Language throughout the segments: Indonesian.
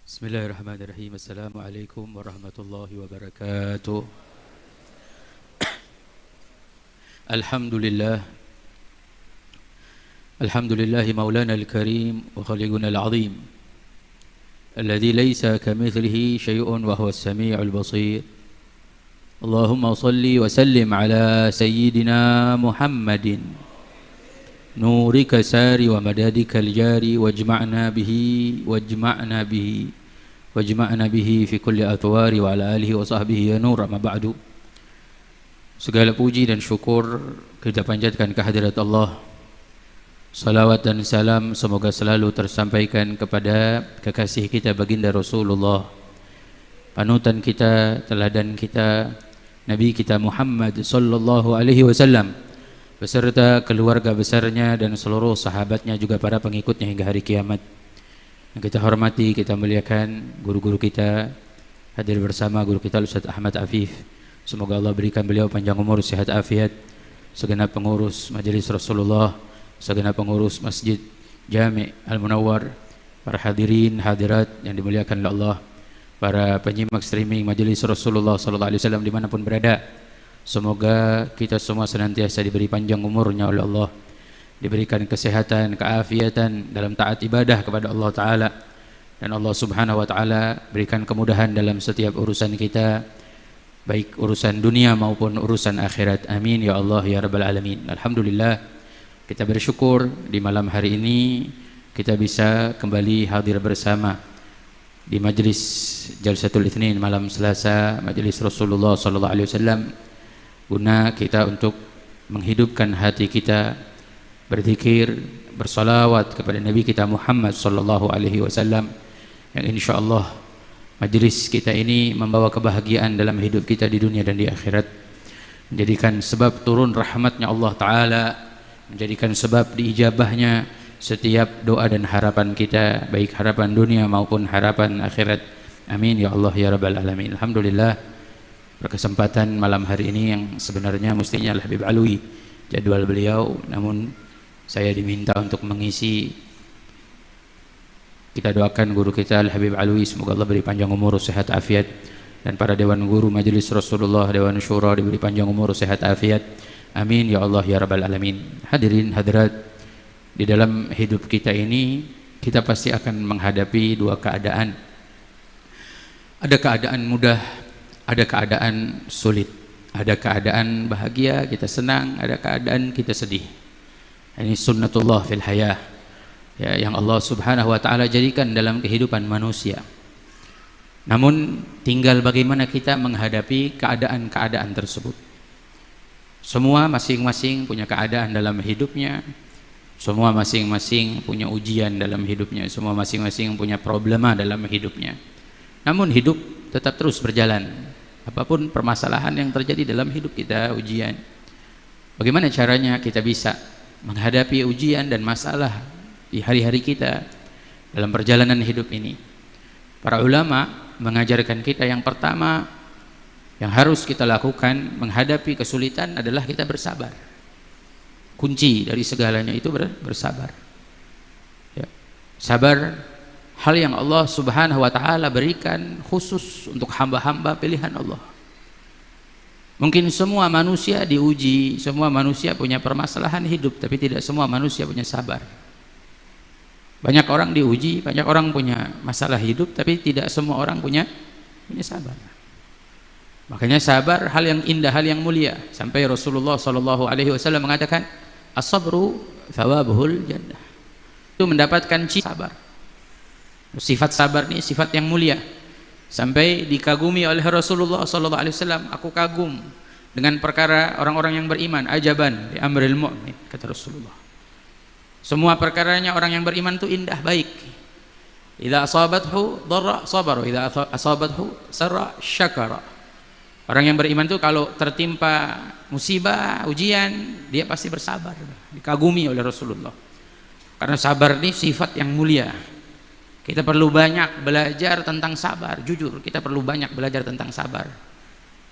Bismillahirrahmanirrahim. Assalamualaikum warahmatullahi wabarakatuh. Alhamdulillah. Alhamdulillahi maulana al-karim wa khaliquna al-azim alladhi laysa kamithlihi shay'un wa huwa as-sami'ul basir. Allahumma salli wa sallim ala sayyidina Muhammadin nurika sari wa madadika al-jari wajma'na bihi fi kulli atwari wa ala alihi wa sahbihi ya nur. Amma ba'du. Segala puji dan syukur kita panjatkan kehadirat Allah. Salawat dan salam semoga selalu tersampaikan kepada kekasih kita baginda Rasulullah, panutan kita, teladan kita, Nabi kita Muhammad sallallahu alaihi wasallam, beserta keluarga besarnya dan seluruh sahabatnya, juga para pengikutnya hingga hari kiamat. Yang kita hormati, kita muliakan guru-guru kita, hadir bersama guru kita Ustaz Ahmad Afif. Semoga Allah berikan beliau panjang umur, sehat afiat, segenap pengurus majelis Rasulullah, segenap pengurus Masjid Jami' Al-Munawwar, para hadirin hadirat yang dimuliakan oleh Allah, para penyimak streaming majelis Rasulullah sallallahu alaihi wasallam dimanapun berada. Semoga kita semua senantiasa diberi panjang umurnya oleh Allah, diberikan kesehatan, keafiatan dalam taat ibadah kepada Allah Ta'ala, dan Allah Subhanahu Wa Ta'ala berikan kemudahan dalam setiap urusan kita, baik urusan dunia maupun urusan akhirat. Amin ya Allah ya Rabbal Alamin. Alhamdulillah, kita bersyukur di malam hari ini kita bisa kembali hadir bersama di majlis Jalsatul Itsnin malam Selasa, majlis Rasulullah sallallahu alaihi wasallam, guna kita untuk menghidupkan hati kita, berzikir, bersalawat kepada Nabi kita Muhammad sallallahu alaihi wasallam, yang insyaallah majlis kita ini membawa kebahagiaan dalam hidup kita di dunia dan di akhirat, menjadikan sebab turun rahmatnya Allah Ta'ala, menjadikan sebab diijabahnya setiap doa dan harapan kita, baik harapan dunia maupun harapan akhirat. Amin ya Allah ya Rabbal Alamin. Alhamdulillah, berkesempatan malam hari ini yang sebenarnya mestinya Al-Habib Alwi jadwal beliau, namun saya diminta untuk mengisi. Kita doakan guru kita Al-Habib Alwi, semoga Allah beri panjang umur, sehat afiat, dan para dewan guru majelis Rasulullah, dewan syura diberi panjang umur, sehat afiat. Amin ya Allah ya Rabbal Alamin. Hadirin hadirat, di dalam hidup kita ini kita pasti akan menghadapi dua keadaan. Ada keadaan mudah, ada keadaan sulit. Ada keadaan bahagia, kita senang, ada keadaan kita sedih. Ini sunnatullah fil hayah, ya, yang Allah Subhanahu wa Ta'ala jadikan dalam kehidupan manusia. Namun tinggal bagaimana kita menghadapi keadaan-keadaan tersebut. Semua masing-masing punya keadaan dalam hidupnya, semua masing-masing punya ujian dalam hidupnya, semua masing-masing punya problema dalam hidupnya. Namun hidup tetap terus berjalan. Apapun permasalahan yang terjadi dalam hidup kita, ujian, bagaimana caranya kita bisa menghadapi ujian dan masalah di hari-hari kita dalam perjalanan hidup ini? Para ulama mengajarkan kita yang pertama yang harus kita lakukan menghadapi kesulitan adalah kita bersabar. Kunci dari segalanya itu bersabar, ya. Sabar, hal yang Allah Subhanahu wa Ta'ala berikan khusus untuk hamba-hamba pilihan Allah. Mungkin semua manusia diuji, semua manusia punya permasalahan hidup, tapi tidak semua manusia punya sabar. Banyak orang diuji, banyak orang punya masalah hidup, tapi tidak semua orang punya sabar. Makanya sabar hal yang indah, hal yang mulia. Sampai Rasulullah sallallahu alaihi wasallam mengatakan, as-sabru thawabuhul jannah. Itu mendapatkan sabar. Sifat sabar ini sifat yang mulia, sampai dikagumi oleh Rasulullah sallallahu alaihi wasallam. Aku kagum dengan perkara orang-orang yang beriman, ajaban li amril mu'min, kata Rasulullah. Semua perkaranya orang yang beriman itu indah, baik. Idza asabathu dharra sabara, idza asabathu sarra syakara. Orang yang beriman itu kalau tertimpa musibah, ujian, dia pasti bersabar. Dikagumi oleh Rasulullah. Karena sabar ini sifat yang mulia. Kita perlu banyak belajar tentang sabar. Jujur, kita perlu banyak belajar tentang sabar.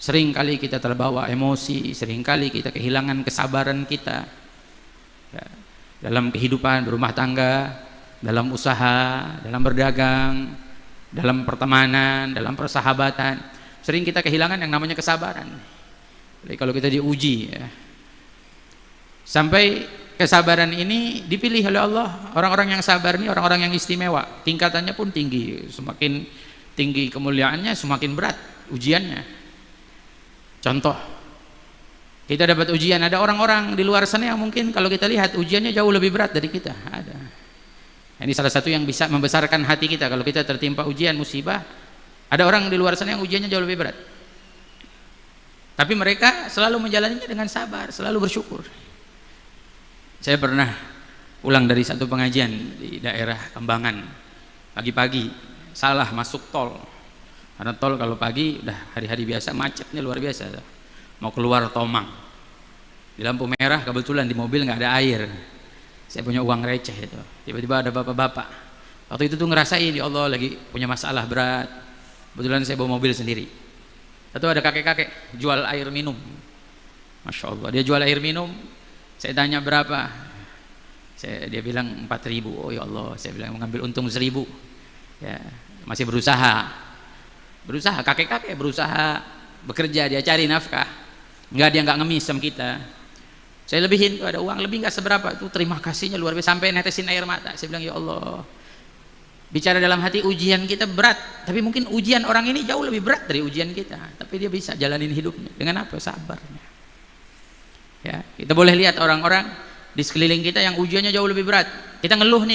Seringkali kita terbawa emosi, seringkali kita kehilangan kesabaran kita, ya, dalam kehidupan berumah tangga, dalam usaha, dalam berdagang, dalam pertemanan, dalam persahabatan, sering kita kehilangan yang namanya kesabaran. Jadi kalau kita diuji ya, sampai kesabaran ini dipilih oleh Allah. Orang-orang yang sabar ini orang-orang yang istimewa, tingkatannya pun tinggi. Semakin tinggi kemuliaannya, semakin berat ujiannya. Contoh, kita dapat ujian, ada orang-orang di luar sana yang mungkin kalau kita lihat ujiannya jauh lebih berat dari kita. Ada. Ini salah satu yang bisa membesarkan hati kita. Kalau kita tertimpa ujian, musibah, ada orang di luar sana yang ujiannya jauh lebih berat, tapi mereka selalu menjalaninya dengan sabar, selalu bersyukur. Saya pernah pulang dari satu pengajian di daerah Kembangan, pagi-pagi salah masuk tol, karena tol kalau pagi udah hari-hari biasa macetnya luar biasa. Mau keluar Tomang, di lampu merah, kebetulan di mobil nggak ada air, saya punya uang receh itu, tiba-tiba ada bapak-bapak. Waktu itu tuh ngerasain, ya Allah lagi punya masalah berat, kebetulan saya bawa mobil sendiri. Atau ada kakek-kakek jual air minum, Masya Allah, dia jual air minum. Saya tanya berapa, dia bilang 4.000. Oh ya Allah, saya bilang mengambil untung 1.000. Ya, masih berusaha, kakek-kakek berusaha, bekerja, dia cari nafkah. Dia nggak ngemis sama kita. Saya lebihin tuh, ada uang lebih nggak seberapa, itu terima kasihnya luar biasa, sampai netesin air mata. Saya bilang ya Allah, bicara dalam hati, ujian kita berat, tapi mungkin ujian orang ini jauh lebih berat dari ujian kita, tapi dia bisa jalanin hidupnya dengan apa? Sabarnya. Ya, kita boleh lihat orang-orang di sekeliling kita yang ujiannya jauh lebih berat. Kita ngeluh,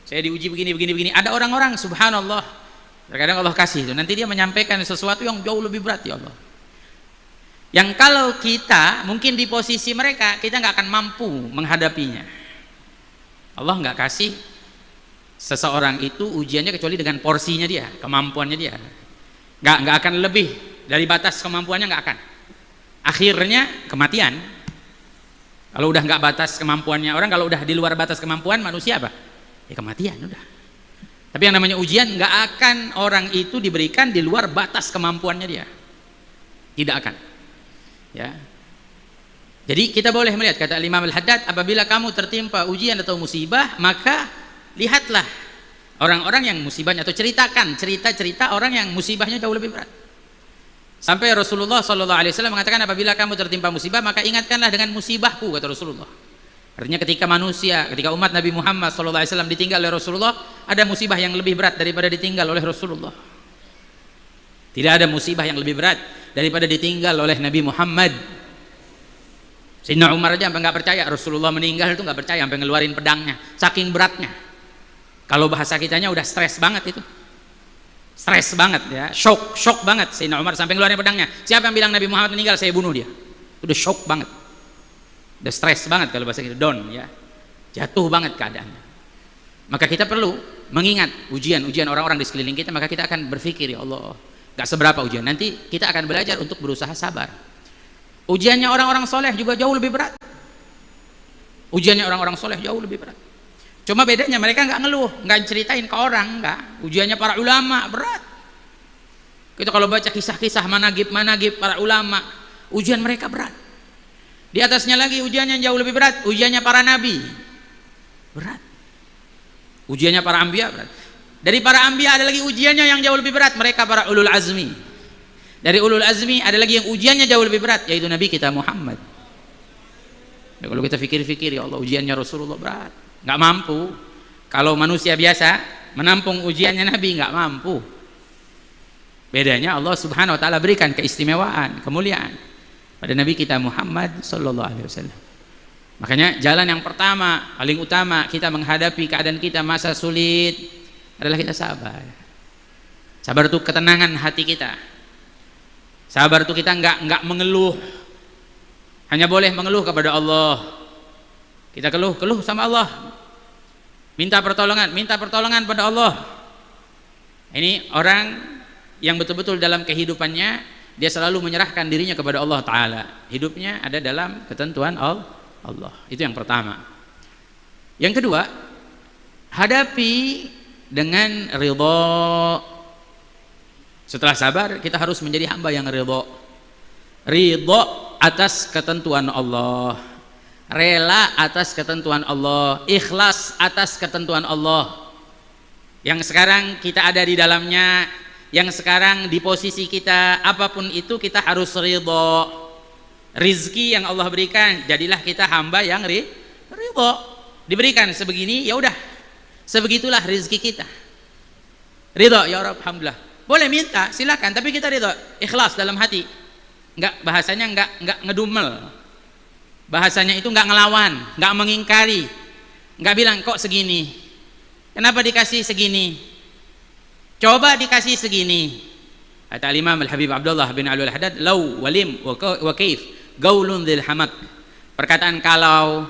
saya diuji begini. Ada orang-orang subhanallah, terkadang Allah kasih itu, nanti dia menyampaikan sesuatu yang jauh lebih berat, ya Allah, yang kalau kita mungkin di posisi mereka, kita nggak akan mampu menghadapinya. Allah nggak kasih seseorang itu ujiannya kecuali dengan porsinya dia, kemampuannya dia. Nggak akan lebih dari batas kemampuannya, nggak akan. Akhirnya kematian. Kalau udah nggak batas kemampuannya orang, kalau udah di luar batas kemampuan manusia apa? Ya kematian udah. Tapi yang namanya ujian nggak akan orang itu diberikan di luar batas kemampuannya dia. Tidak akan. Ya. Jadi kita boleh melihat, kata Imam Al-Haddad, apabila kamu tertimpa ujian atau musibah, maka lihatlah orang-orang yang musibahnya, atau ceritakan cerita-cerita orang yang musibahnya jauh lebih berat. Sampai Rasulullah SAW mengatakan, apabila kamu tertimpa musibah, maka ingatkanlah dengan musibahku, kata Rasulullah. Artinya ketika umat Nabi Muhammad SAW ditinggal oleh Rasulullah, ada musibah yang lebih berat daripada ditinggal oleh Rasulullah. Tidak ada musibah yang lebih berat daripada ditinggal oleh Nabi Muhammad. Sayyidina Umar aja sampai nggak percaya Rasulullah meninggal, itu nggak percaya, sampai ngeluarin pedangnya, saking beratnya. Kalau bahasa kitanya udah stres banget itu, stres banget ya, shock banget. Sayyidina Umar sampai ngeluarin pedangnya. Siapa yang bilang Nabi Muhammad meninggal, saya bunuh dia. Udah shock banget, udah stres banget kalau bahasa kita, down ya, jatuh banget keadaannya. Maka kita perlu mengingat ujian orang-orang di sekeliling kita, maka kita akan berpikir, ya Allah, gak seberapa ujian, nanti kita akan belajar untuk berusaha sabar. Ujiannya orang-orang soleh juga jauh lebih berat. Cuma bedanya mereka nggak ngeluh, nggak ceritain ke orang, nggak. Ujiannya para ulama berat. Kita kalau baca kisah-kisah managib para ulama, ujian mereka berat. Di atasnya lagi ujiannya jauh lebih berat, ujiannya para nabi berat, ujiannya para anbiya berat. Dari para anbiya ada lagi ujiannya yang jauh lebih berat, mereka para ulul azmi. Dari ulul azmi ada lagi yang ujiannya jauh lebih berat, yaitu Nabi kita Muhammad. Ya, kalau kita fikir-fikir, ya Allah, ujiannya Rasulullah berat, nggak mampu. Kalau manusia biasa menampung ujiannya Nabi, nggak mampu. Bedanya Allah Subhanahu Wa Taala berikan keistimewaan, kemuliaan pada Nabi kita Muhammad Sallallahu Alaihi Wasallam. Makanya jalan yang pertama, paling utama kita menghadapi keadaan kita masa sulit adalah kita sabar. Sabar itu ketenangan hati kita. Sabar itu kita nggak mengeluh, hanya boleh mengeluh kepada Allah. Kita keluh sama Allah, minta pertolongan pada Allah. Ini orang yang betul-betul dalam kehidupannya dia selalu menyerahkan dirinya kepada Allah Ta'ala. Hidupnya ada dalam ketentuan Allah. Itu yang pertama. Yang kedua, hadapi dengan ridha. Setelah sabar, kita harus menjadi hamba yang ridha atas ketentuan Allah, rela atas ketentuan Allah, ikhlas atas ketentuan Allah. yang sekarang kita ada di dalamnya, yang sekarang di posisi kita, apapun itu kita harus ridho. Rizki yang Allah berikan, jadilah kita hamba yang ridho. Diberikan sebegini, ya udah, sebegitulah rizki kita. Ridho, ya Rabb, alhamdulillah. Boleh minta, silakan, tapi kita ridho, ikhlas dalam hati. Bahasanya enggak ngedumel. Bahasanya itu enggak ngelawan, enggak mengingkari, enggak bilang kok segini. Kenapa dikasih segini? Coba dikasih segini. Kata Imam Al-Habib Abdullah bin Alwi Al-Haddad, law walim wa kaif gaulun dzil hamak. Perkataan kalau,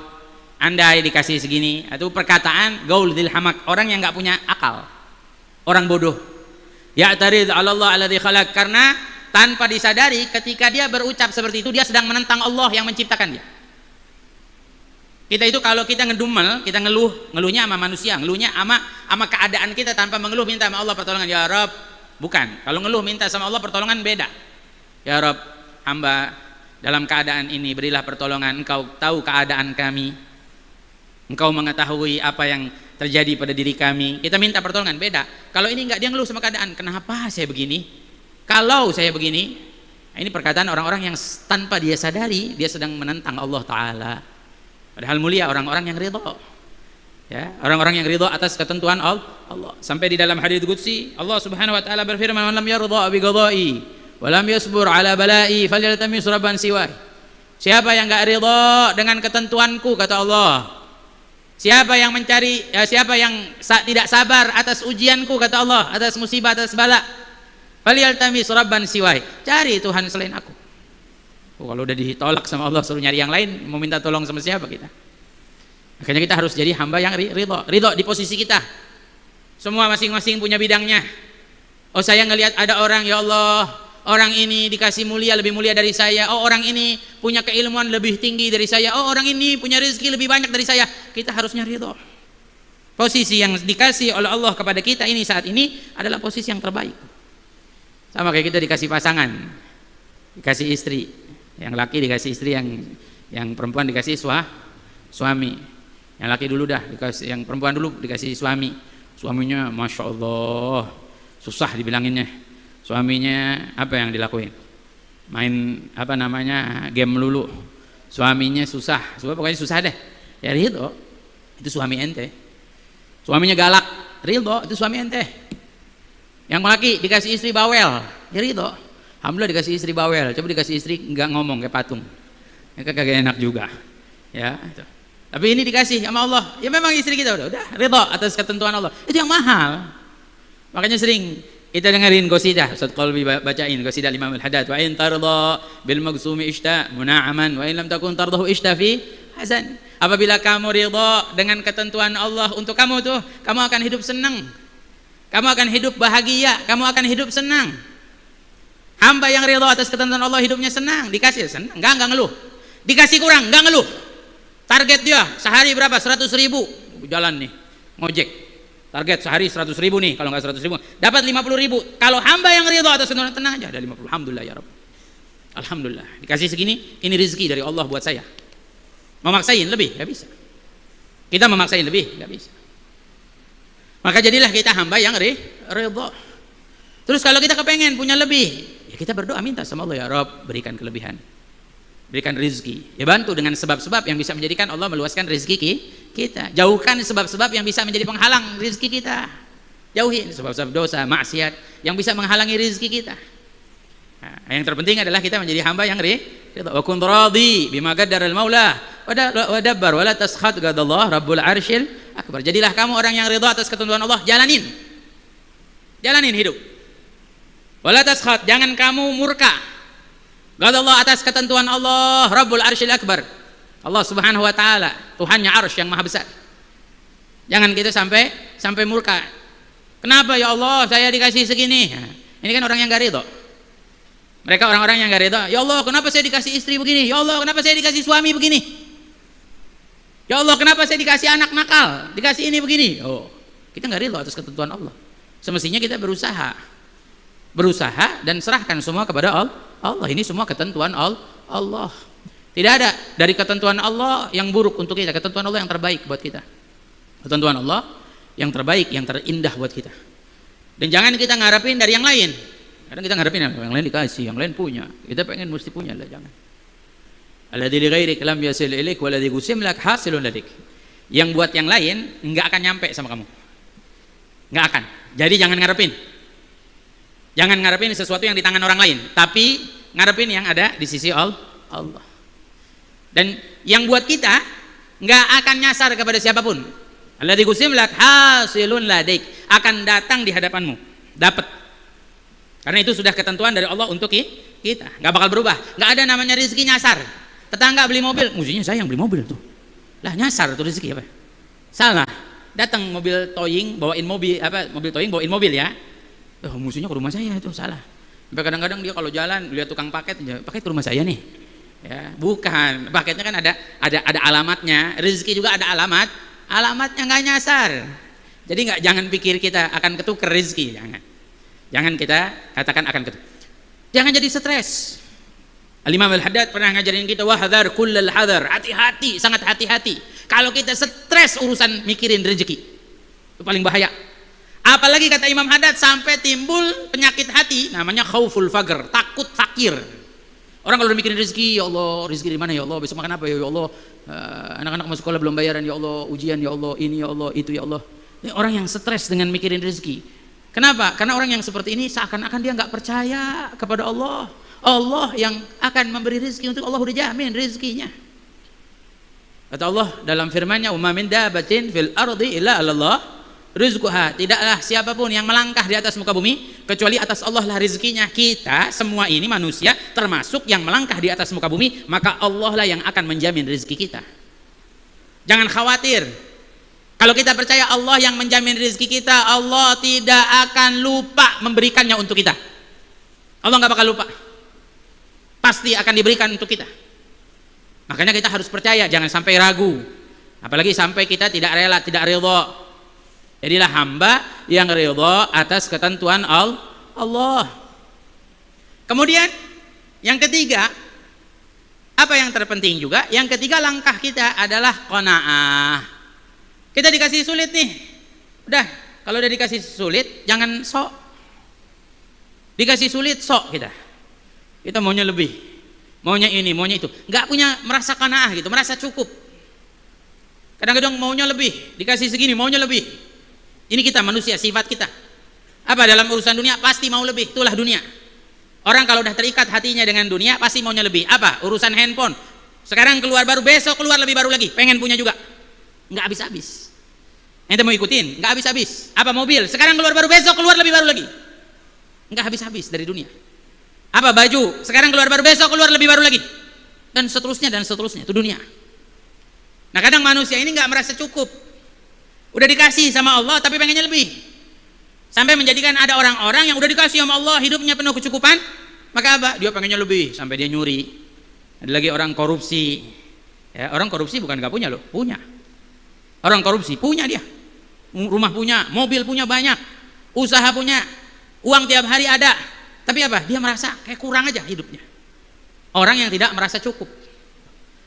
andai dikasih segini, atau perkataan gaul dzil hamak, orang yang enggak punya akal, orang bodoh. Ya'tarid 'ala Allah alladzi khalaq, karena tanpa disadari ketika dia berucap seperti itu dia sedang menentang Allah yang menciptakan dia. Kita itu kalau kita ngedumel, kita ngeluhnya sama manusia, ngeluhnya sama keadaan kita tanpa mengeluh minta sama Allah pertolongan, ya Rabb. Bukan, kalau ngeluh minta sama Allah pertolongan beda. Ya Rabb, hamba dalam keadaan ini berilah pertolongan, Engkau tahu keadaan kami, Engkau mengetahui apa yang terjadi pada diri kami. Kita minta pertolongan beda. Kalau ini enggak, dia ngeluh sama keadaan, kenapa saya begini? Kalau saya begini, ini perkataan orang-orang yang tanpa dia sadari dia sedang menentang Allah Ta'ala. Padahal mulia orang-orang yang ridho, ya, orang-orang yang ridho atas ketentuan Allah. Sampai di dalam hadits qudsi Allah Subhanahu wa taala berfirman, "Man lam yarda bi qada'i wa lam yasbur ala bala'i falyaltamis rabban siwa." Siapa yang enggak ridho dengan ketentuanku, kata Allah, siapa yang mencari, siapa yang tidak sabar atas ujianku, kata Allah, atas musibah, atas bala, falyaltamis rabban siwa, cari Tuhan selain aku. Kalau udah ditolak sama Allah suruh nyari yang lain, mau minta tolong sama siapa kita? Makanya kita harus jadi hamba yang ridho di posisi kita. Semua masing-masing punya bidangnya. Oh, saya ngelihat ada orang, ya Allah, orang ini dikasih mulia, lebih mulia dari saya. Oh, orang ini punya keilmuan lebih tinggi dari saya. Oh, orang ini punya rezeki lebih banyak dari saya. Kita harusnya ridho. Posisi yang dikasih oleh Allah kepada kita ini saat ini adalah posisi yang terbaik. Sama kayak kita dikasih pasangan, dikasih istri. Yang laki dikasih istri, yang perempuan dikasih suami. Yang laki dulu dah dikasih, yang perempuan dulu dikasih suami. Suaminya masya Allah susah dibilanginnya. Suaminya apa yang dilakuin? Main apa namanya, game melulu. Suaminya susah, pokoknya susah deh. Ya ridho, itu suami ente. Suaminya galak, ridho, itu suami ente. Yang laki dikasih istri bawel, ya ridho. Alhamdulillah dikasih istri bawel, coba dikasih istri nggak ngomong kayak patung, ya kagak enak juga, ya. Tapi ini dikasih sama Allah, ya memang istri kita udah ridho atas ketentuan Allah, itu yang mahal. Makanya sering kita dengerin qasidah, Ustaz Qalbi bacain qasidah Imam Al-Haddad, wa in tarda bil magsumi ishta muna'aman wa in lam takun tardahu ishta fi hasan. Apabila kamu ridho dengan ketentuan Allah untuk kamu tuh, kamu akan hidup senang, kamu akan hidup bahagia, kamu akan hidup senang. Hamba yang ridho atas ketentuan Allah hidupnya senang, dikasih senang, enggak ngeluh. Dikasih kurang, enggak ngeluh. Target dia sehari berapa? 100.000. Jalan nih, ngojek. Target sehari 100.000 nih, kalau enggak 100.000 dapat 50.000. Kalau hamba yang ridho atas ketentuan, tenang aja, ada 50. Alhamdulillah ya Rabb. Alhamdulillah. Dikasih segini, ini rezeki dari Allah buat saya. Memaksain lebih, enggak bisa. Kita memaksain lebih, enggak bisa. Maka jadilah kita hamba yang ridho. Terus kalau kita kepengen punya lebih, ya kita berdoa minta sama Allah, ya Rabb, berikan kelebihan, berikan rezeki. Ya bantu dengan sebab-sebab yang bisa menjadikan Allah meluaskan rezeki kita. Jauhkan sebab-sebab yang bisa menjadi penghalang rezeki kita. Jauhin sebab-sebab dosa, maksiat yang bisa menghalangi rezeki kita. Nah, yang terpenting adalah kita menjadi hamba yang ridho. Wa kun radhi bima qaddara al-maula wa dabbar wa la taskhat qadallah rabbul arsyil akbar. Jadilah kamu orang yang ridho atas ketentuan Allah, jalanin hidup. Wala taskhat, jangan kamu murka. Qadallah atas ketentuan Allah, Rabbul Arsyil Akbar. Allah Subhanahu wa taala, Tuhannya Arsy yang maha besar. Jangan kita sampai murka. Kenapa ya Allah saya dikasih segini? Nah, ini kan orang yang enggak ridho. Mereka orang-orang yang enggak ridho. Ya Allah, kenapa saya dikasih istri begini? Ya Allah, kenapa saya dikasih suami begini? Ya Allah, kenapa saya dikasih anak nakal? Dikasih ini begini. Oh, kita enggak ridho atas ketentuan Allah. Semestinya kita berusaha dan serahkan semua kepada Allah. Ini semua ketentuan Allah. Tidak ada dari ketentuan Allah yang buruk untuk kita. Ketentuan Allah yang terbaik buat kita. Ketentuan Allah yang terbaik, yang terindah buat kita. Dan jangan kita ngarepin dari yang lain. Kadang kita ngarepin yang lain dikasih, yang lain punya. Kita pengen mesti punya lah, jangan. Alladzi li ghairik lam yasil ilaik waladzi qusim lak hasilun ladik. Yang buat yang lain enggak akan nyampe sama kamu. Enggak akan. Jadi jangan ngarepin. Jangan ngarepin sesuatu yang di tangan orang lain, tapi ngarepin yang ada di sisi Allah. Dan yang buat kita enggak akan nyasar kepada siapapun. Alladzi qusim lak hasilun ladik, akan datang di hadapanmu. Dapat. Karena itu sudah ketentuan dari Allah untuk kita, nggak bakal berubah. Nggak ada namanya rezeki nyasar. Tetangga beli mobil, musuhnya saya yang beli mobil tuh. Lah nyasar tuh rezeki apa? Salah. Datang mobil towing, bawain mobil towing bawain mobil ya. Oh, musuhnya ke rumah saya itu salah. Sampai kadang-kadang dia kalau jalan lihat tukang paket ke rumah saya nih. Ya, bukan. Paketnya kan ada alamatnya. Rezeki juga ada alamatnya nggak nyasar. Jadi jangan pikir kita akan ketukar rezeki, jangan kita katakan akan ketukar. Jangan jadi stres. Al-Imam Al-Haddad pernah ngajarin kita wahadzar kullal hadzar, hati-hati, sangat hati-hati. Kalau kita stres urusan mikirin rezeki, itu paling bahaya. Apalagi kata Imam Haddad sampai timbul penyakit hati namanya khauful faqr, takut fakir. Orang kalau udah mikirin rezeki, ya Allah, rezeki di mana ya Allah, besok makan apa ya Allah, anak-anak masuk sekolah belum bayaran ya Allah, ujian ya Allah, ini ya Allah, itu ya Allah. Ini orang yang stres dengan mikirin rezeki. Kenapa? Karena orang yang seperti ini seakan-akan dia nggak percaya kepada Allah. Allah yang akan memberi rezeki untuk Allah udah jamin rezekinya. Kata Allah dalam firman-Nya, "Wa ma min dabatin fil ardi illa 'alallah rizquha." Tidaklah siapapun yang melangkah di atas muka bumi kecuali atas Allah lah rezekinya. Kita semua ini manusia termasuk yang melangkah di atas muka bumi, maka Allah lah yang akan menjamin rezeki kita. Jangan khawatir. Kalau kita percaya Allah yang menjamin rezeki kita, Allah tidak akan lupa memberikannya untuk kita. Allah nggak bakal lupa. Pasti akan diberikan untuk kita. Makanya kita harus percaya, jangan sampai ragu. Apalagi sampai kita tidak rela, tidak ridha. Jadilah hamba yang ridha atas ketentuan Allah. Kemudian yang ketiga, apa yang terpenting juga? Yang ketiga langkah kita adalah qanaah. Kita dikasih sulit nih, udah kalau udah dikasih sulit jangan sok. Dikasih sulit sok kita maunya lebih, maunya ini, maunya itu, nggak punya merasa qanaah gitu, merasa cukup. Kadang-kadang maunya lebih, dikasih segini maunya lebih. Ini kita manusia, sifat kita. Apa dalam urusan dunia pasti mau lebih, itulah dunia. Orang kalau udah terikat hatinya dengan dunia pasti maunya lebih. Apa? Urusan handphone. Sekarang keluar baru, besok keluar lebih baru lagi, pengen punya juga. Nggak habis-habis. Ente mau ikutin, nggak habis-habis. Apa mobil? Sekarang keluar baru, besok keluar lebih baru lagi. Nggak habis-habis dari dunia. Apa baju? Sekarang keluar baru, besok keluar lebih baru lagi. Dan seterusnya, itu dunia. Nah kadang manusia ini nggak merasa cukup. Udah dikasih sama Allah tapi pengennya lebih. Sampai menjadikan ada orang-orang yang udah dikasih sama Allah, hidupnya penuh kecukupan, maka apa? Dia pengennya lebih, sampai dia nyuri. Ada lagi orang korupsi. Ya, orang korupsi bukan nggak punya loh, punya. Orang korupsi punya dia. Rumah punya, mobil punya banyak, usaha punya, uang tiap hari ada, tapi apa? Dia merasa kayak kurang aja hidupnya. Orang yang tidak merasa cukup,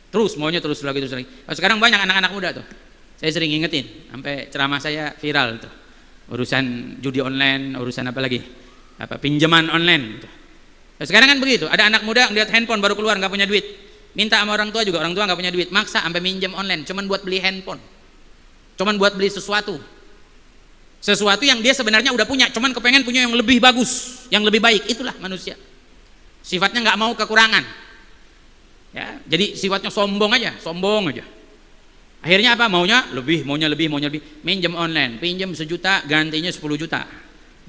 terus maunya terus lagi. Sekarang banyak anak-anak muda tuh, saya sering ingetin, sampai ceramah saya viral tuh, urusan judi online, urusan apa lagi, pinjaman online. Sekarang kan begitu, ada anak muda ngeliat handphone baru keluar nggak punya duit, minta sama orang tua juga, orang tua nggak punya duit, maksa sampai minjem online, cuman buat beli handphone, cuman buat beli sesuatu yang dia sebenarnya udah punya, cuman kepengen punya yang lebih bagus, yang lebih baik. Itulah manusia, sifatnya nggak mau kekurangan ya, jadi sifatnya sombong aja. Akhirnya apa? Maunya lebih, minjem online, pinjam 1 juta gantinya 10 juta,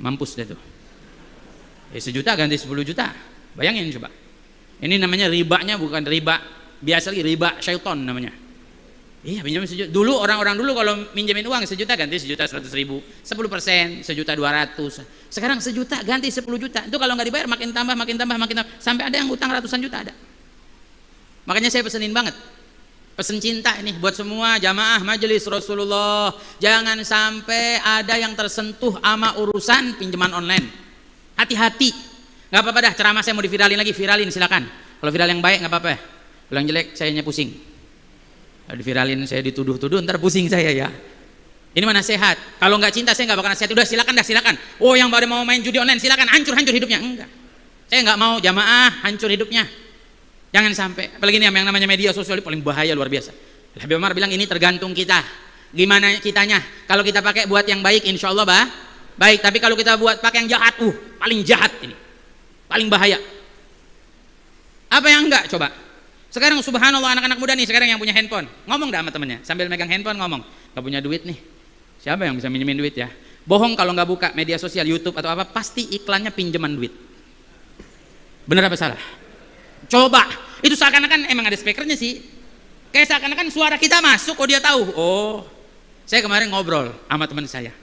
mampus deh tuh. 1 juta ganti 10 juta, bayangin coba. Ini namanya ribanya bukan riba biasa lagi, riba syaiton namanya. Iya, pinjam 1 juta. Dulu orang-orang dulu kalau minjemin uang 1 juta ganti 1.100.000, 10%, 1.200.000. Sekarang 1 juta ganti 10 juta. Itu kalau nggak dibayar makin tambah, sampai ada yang utang ratusan juta ada. Makanya saya pesenin banget, pesen cinta ini buat semua jamaah majelis Rasulullah, jangan sampai ada yang tersentuh sama urusan pinjaman online. Hati-hati. Nggak apa-apa dah, ceramah saya mau diviralin lagi, viralin silakan. Kalau viral yang baik nggak apa-apa. Kalau yang jelek sayanya pusing. Kalau diviralin saya dituduh-tuduh ntar pusing saya ya. Ini mana sehat? Kalau nggak cinta saya nggak bakal nasihat. Udah silakan dah silakan. Oh yang pada mau main judi online silakan, hancur hidupnya. Enggak. Saya nggak mau jamaah hancur hidupnya. Jangan sampai. Apalagi ini yang namanya media sosial paling bahaya luar biasa. Habib Umar bilang ini tergantung kita. Gimana kitanya? Kalau kita pakai buat yang baik, insya Allah baik. Tapi kalau kita buat pakai yang jahat, paling jahat ini, paling bahaya. Apa yang enggak? Coba. Sekarang subhanallah anak-anak muda nih sekarang yang punya handphone, ngomong dah sama temennya sambil megang handphone ngomong, nggak punya duit nih. Siapa yang bisa minjemin duit ya? Bohong kalau nggak buka media sosial, YouTube atau apa, pasti iklannya pinjaman duit. Bener apa salah? Coba, itu seakan-akan emang ada speakernya sih. Kayak seakan-akan suara kita masuk, kok dia tahu. Oh, saya kemarin ngobrol sama teman saya,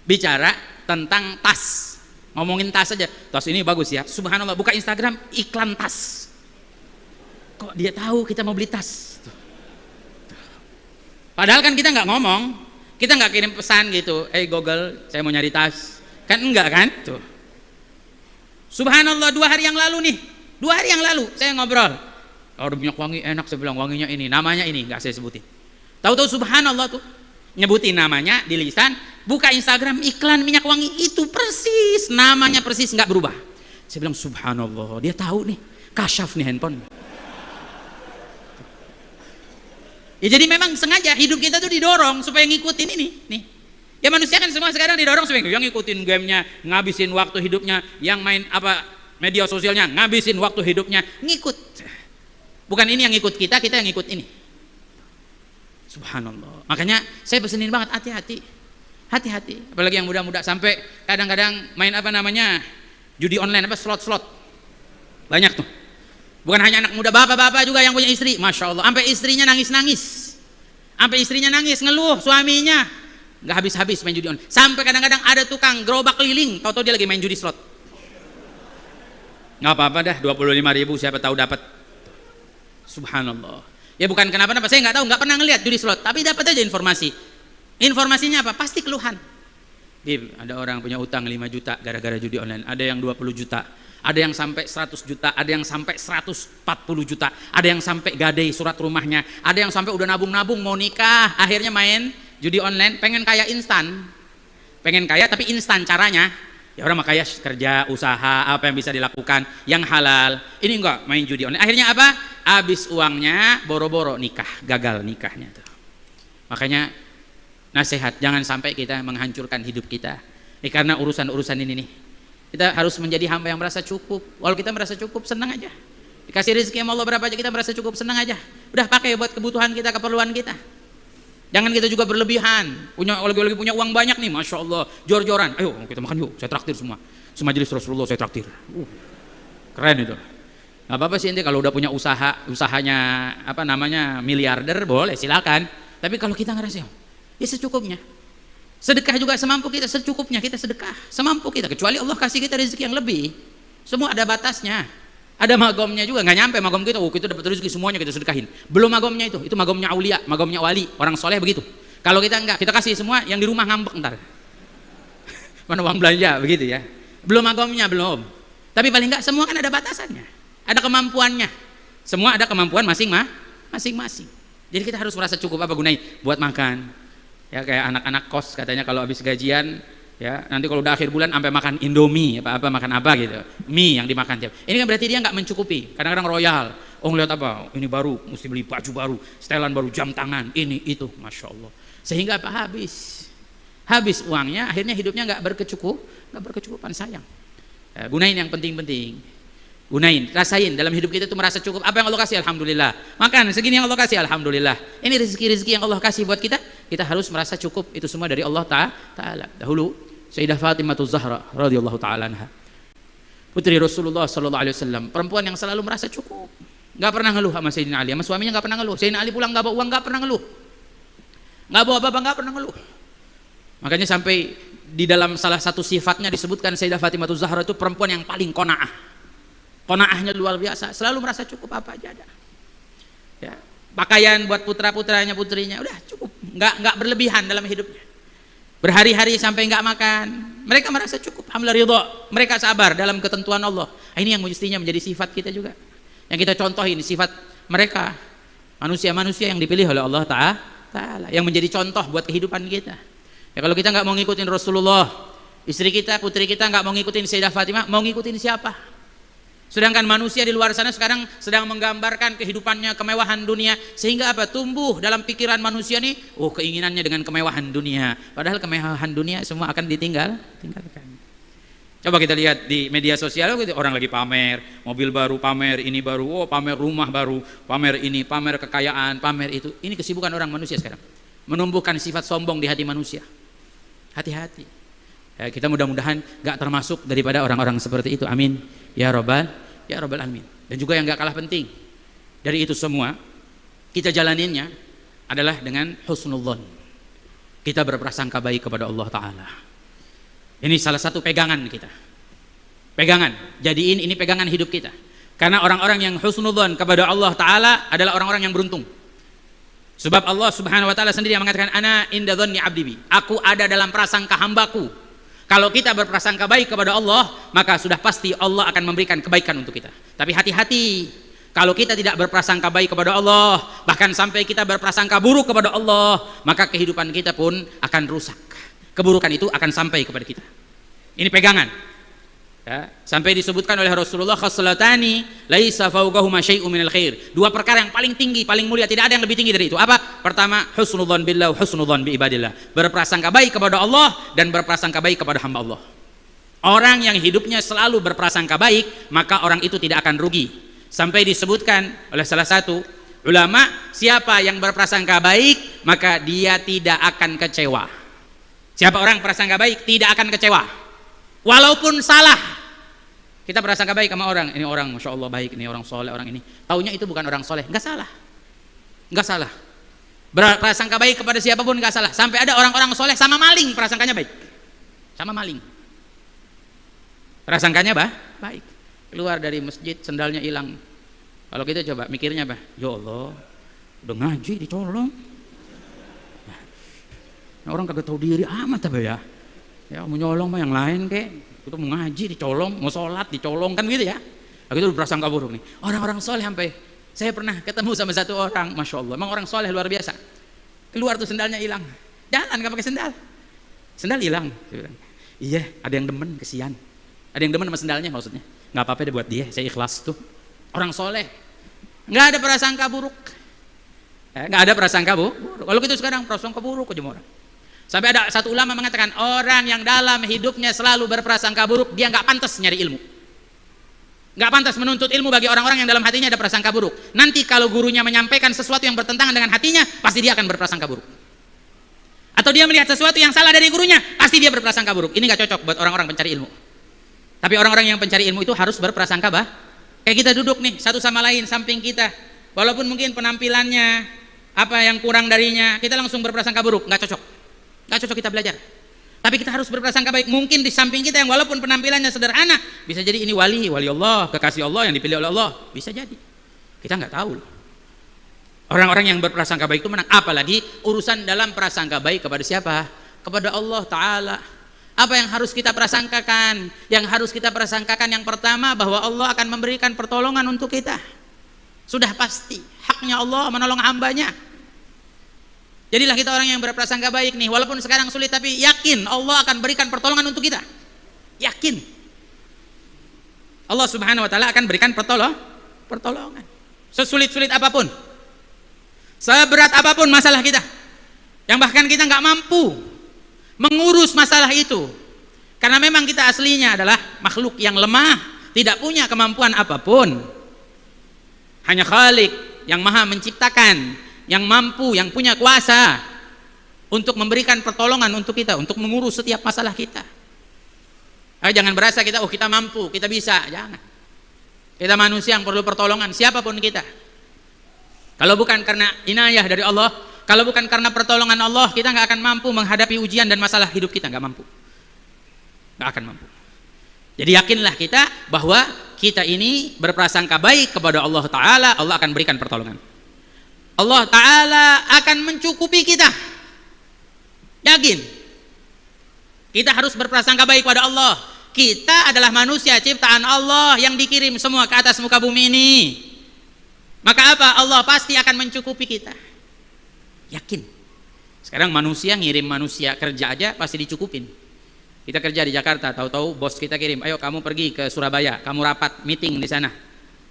bicara tentang tas, ngomongin tas aja. Tas ini bagus ya, subhanallah, buka Instagram iklan tas. Kok dia tahu kita mau beli tas? Padahal kan kita nggak ngomong. Kita nggak kirim pesan gitu, Google, saya mau nyari tas. Kan enggak kan? Tuh. Subhanallah 2 hari yang lalu nih, 2 hari yang lalu saya ngobrol. Kalau ada minyak wangi enak, saya bilang wanginya ini, namanya ini, nggak saya sebutin. Tahu-tahu subhanallah tuh, nyebutin namanya di lisan, buka Instagram iklan minyak wangi itu persis, namanya persis nggak berubah. Saya bilang subhanallah, dia tahu nih, kasyaf nih handphone. Ya jadi memang sengaja hidup kita tuh didorong supaya ngikutin ini nih. Ya manusia kan semua sekarang didorong supaya yang ngikutin gamenya, ngabisin waktu hidupnya, yang main apa media sosialnya, ngabisin waktu hidupnya, ngikut. Bukan ini yang ngikut kita yang ngikut ini. Subhanallah. Makanya saya pesenin banget hati-hati. Hati-hati. Apalagi yang muda-muda sampai kadang-kadang main apa namanya? Judi online apa slot-slot. Banyak tuh. Bukan hanya anak muda, bapak-bapak juga yang punya istri, masya Allah. Sampai istrinya nangis-nangis, sampai istrinya nangis ngeluh suaminya nggak habis-habis main judi online. Sampai kadang-kadang ada tukang gerobak keliling, tahu-tahu dia lagi main judi slot. Nggak apa-apa dah, 25.000 siapa tahu dapat. Subhanallah. Ya bukan kenapa-napa, saya nggak tahu, nggak pernah ngelihat judi slot, tapi dapat aja informasi. Informasinya apa? Pasti keluhan. Bib, ada orang punya utang 5 juta gara-gara judi online, ada yang 20 juta. Ada yang sampai 100 juta, ada yang sampai 140 juta, ada yang sampai gadai surat rumahnya, ada yang sampai udah nabung-nabung mau nikah, akhirnya main judi online, pengen kaya instan, pengen kaya tapi instan caranya, ya orang makanya kerja, usaha, apa yang bisa dilakukan, yang halal, ini enggak main judi online, akhirnya apa? Habis uangnya, boro-boro nikah, gagal nikahnya tuh. Makanya nasihat, jangan sampai kita menghancurkan hidup kita, karena urusan-urusan ini nih. Kita harus menjadi hamba yang merasa cukup. Kalau kita merasa cukup, senang aja. Dikasih rezeki sama Allah berapa aja, kita merasa cukup, senang aja. Udah pakai buat kebutuhan kita, keperluan kita. Jangan kita juga berlebihan. Lagi punya uang banyak nih, masya Allah, jor-joran. Ayo kita makan yuk, saya traktir semua. Semajelis Rasulullah saya traktir. Keren itu. Gak apa-apa sih, kalau udah punya usahanya apa namanya miliarder, boleh silakan. Tapi kalau kita ngerasa, ya secukupnya. Sedekah juga semampu kita, secukupnya kita sedekah, semampu kita. Kecuali Allah kasih kita rezeki yang lebih, semua ada batasnya, ada magomnya juga. Nggak nyampe magom kita, kita dapat rezeki semuanya kita sedekahin. Belum magomnya itu magomnya aulia, magomnya wali, orang soleh begitu. Kalau kita enggak, kita kasih semua, yang di rumah ngambek ntar. Mana uang belanja begitu ya. Belum magomnya belum. Tapi paling enggak semua kan ada batasannya, ada kemampuannya. Semua ada kemampuan masing-masing. Jadi kita harus merasa cukup, apa gunanya? Buat makan. Ya kayak anak-anak kos katanya kalau habis gajian ya nanti kalau udah akhir bulan sampai makan Indomie apa makan apa gitu, mie yang dimakan tiap. Ini kan berarti dia nggak mencukupi. Kadang-kadang royal, ngeliat apa ini baru mesti beli baju baru, setelan baru, jam tangan, ini itu, masya Allah. Sehingga apa habis uangnya, akhirnya hidupnya nggak berkecukupan, sayang. Ya, gunain yang penting-penting. Gunain, rasain dalam hidup kita itu merasa cukup. Apa yang Allah kasih, alhamdulillah. Makan segini yang Allah kasih, alhamdulillah. Ini rezeki-rezeki yang Allah kasih buat kita, kita harus merasa cukup. Itu semua dari Allah Ta'ala. Dahulu Sayyidah Fatimah Zahra radhiyallahu ta'ala anha, putri Rasulullah sallallahu alaihi wasallam, perempuan yang selalu merasa cukup, nggak pernah ngeluh sama Sayyidina Ali, sama suaminya nggak pernah ngeluh. Sayyidina Ali pulang nggak bawa uang, nggak pernah ngeluh, nggak bawa apa-apa, nggak pernah ngeluh. Makanya sampai di dalam salah satu sifatnya disebutkan Sayyidah Fatimah Zahra itu perempuan yang paling qanaah. Qanaahnya luar biasa, selalu merasa cukup, apa aja ada. Ya, pakaian buat putra-putranya, putrinya, udah cukup, nggak berlebihan dalam hidupnya. Berhari-hari sampai nggak makan, mereka merasa cukup, alhamdulillah ridho, mereka sabar dalam ketentuan Allah. Ini yang mestinya menjadi sifat kita juga, yang kita contohin sifat mereka, manusia-manusia yang dipilih oleh Allah Ta'ala, yang menjadi contoh buat kehidupan kita. Ya kalau kita nggak mau ngikutin Rasulullah, istri kita, putri kita nggak mau ngikutin Sayyidah Fatimah, mau ngikutin siapa? Sedangkan manusia di luar sana sekarang sedang menggambarkan kehidupannya kemewahan dunia, sehingga apa? Tumbuh dalam pikiran manusia nih, keinginannya dengan kemewahan dunia. Padahal kemewahan dunia semua akan tinggalkan. Coba kita lihat di media sosial, orang lagi pamer mobil baru, pamer ini baru, pamer rumah baru, pamer ini, pamer kekayaan, pamer itu. Ini kesibukan orang manusia sekarang, menumbuhkan sifat sombong di hati manusia. Hati-hati. Ya, kita mudah-mudahan gak termasuk daripada orang-orang seperti itu. Amin. Ya Rabbal Alamin. Dan juga yang gak kalah penting dari itu semua, kita jalaninnya adalah dengan husnudzon. Kita berprasangka baik kepada Allah Ta'ala. Ini salah satu pegangan kita. Pegangan. Jadiin ini pegangan hidup kita. Karena orang-orang yang husnudzon kepada Allah Ta'ala adalah orang-orang yang beruntung. Sebab Allah Subhanahu wa taala sendiri yang mengatakan ana inda dzanni 'abdi bi. Aku ada dalam prasangka hambaku. Kalau kita berprasangka baik kepada Allah, maka sudah pasti Allah akan memberikan kebaikan untuk kita. Tapi hati-hati, kalau kita tidak berprasangka baik kepada Allah, bahkan sampai kita berprasangka buruk kepada Allah, maka kehidupan kita pun akan rusak. Keburukan itu akan sampai kepada kita. Ini pegangan. Ya, sampai disebutkan oleh Rasulullah, khaslatani laisa fawqahuma syai'un minal khair. Dua perkara yang paling tinggi, paling mulia, tidak ada yang lebih tinggi dari itu. Apa? Pertama, husnudzon billah, husnudzon bi ibadillah. Berprasangka baik kepada Allah dan berprasangka baik kepada hamba Allah. Orang yang hidupnya selalu berprasangka baik, maka orang itu tidak akan rugi. Sampai disebutkan oleh salah satu ulama, siapa yang berprasangka baik, maka dia tidak akan kecewa. Siapa orang prasangka baik tidak akan kecewa. Walaupun salah. Kita berprasangka baik sama orang, ini orang Masya Allah baik, ini orang soleh, orang ini. Taunya itu bukan orang soleh, nggak salah. Nggak salah. Berprasangka baik kepada siapapun nggak salah. Sampai ada orang-orang soleh sama maling prasangkanya baik. Sama maling. Prasangkanya baik. Keluar dari masjid sendalnya hilang. Kalau kita coba mikirnya ya Allah, udah ngaji dicolong. Nah, orang kagak tahu diri amat ya. Ya mau nyolong mah yang lain kek. Kita mau ngaji dicolong, mau sholat dicolong, kan gitu ya. Nah, itu berprasangka buruk nih. Orang-orang soleh sampai saya pernah ketemu sama satu orang, Masya Allah, emang orang soleh luar biasa. Keluar tuh sendalnya hilang. Jalan nggak pakai sendal. Sendal hilang. Iya, ada yang demen, kesian. Ada yang demen sama sendalnya maksudnya. Nggak apa-apa deh buat dia, saya ikhlas tuh. Orang soleh, nggak ada prasangka buruk. Nggak ada prasangka buruk. Kalau gitu sekarang prasangka buruk aja orang. Sampai ada satu ulama mengatakan orang yang dalam hidupnya selalu berprasangka buruk, dia nggak pantas nyari ilmu, nggak pantas menuntut ilmu bagi orang-orang yang dalam hatinya ada prasangka buruk. Nanti kalau gurunya menyampaikan sesuatu yang bertentangan dengan hatinya, pasti dia akan berprasangka buruk. Atau dia melihat sesuatu yang salah dari gurunya, pasti dia berprasangka buruk. Ini nggak cocok buat orang-orang pencari ilmu. Tapi orang-orang yang pencari ilmu itu harus berprasangka kayak kita duduk nih satu sama lain samping kita, walaupun mungkin penampilannya apa yang kurang darinya, kita langsung berprasangka buruk, nggak cocok. Nggak cocok kita belajar. Tapi kita harus berprasangka baik. Mungkin di samping kita yang walaupun penampilannya sederhana, bisa jadi ini wali Allah, kekasih Allah yang dipilih oleh Allah, bisa jadi. Kita nggak tahu loh. Orang-orang yang berprasangka baik itu menang. Apalagi urusan dalam prasangka baik kepada siapa? Kepada Allah Ta'ala. Apa yang harus kita prasangkakan? Yang harus kita prasangkakan yang pertama, bahwa Allah akan memberikan pertolongan untuk kita. Sudah pasti haknya Allah menolong hambanya. Jadilah kita orang yang berprasangka baik nih, walaupun sekarang sulit, tapi yakin Allah akan berikan pertolongan untuk kita. Yakin Allah Subhanahu wa taala akan berikan pertolongan. Sesulit-sulit apapun, seberat apapun masalah kita, yang bahkan kita nggak mampu mengurus masalah itu, karena memang kita aslinya adalah makhluk yang lemah, tidak punya kemampuan apapun. Hanya Khalik yang maha menciptakan, yang mampu, yang punya kuasa untuk memberikan pertolongan untuk kita, untuk mengurus setiap masalah kita. Jangan berasa kita kita mampu, kita bisa. Jangan. Kita manusia yang perlu pertolongan, siapapun kita. Kalau bukan karena inayah dari Allah, kalau bukan karena pertolongan Allah, kita nggak akan mampu menghadapi ujian dan masalah hidup kita, nggak mampu. Nggak akan mampu. Jadi yakinlah kita bahwa kita ini berprasangka baik kepada Allah Ta'ala, Allah akan berikan pertolongan. Allah Ta'ala akan mencukupi kita. Yakin. Kita harus berprasangka baik pada Allah. Kita adalah manusia ciptaan Allah yang dikirim semua ke atas muka bumi ini. Maka apa? Allah pasti akan mencukupi kita. Yakin. Sekarang manusia ngirim manusia kerja aja pasti dicukupin. Kita kerja di Jakarta, tahu-tahu bos kita kirim, ayo kamu pergi ke Surabaya, kamu rapat meeting di sana.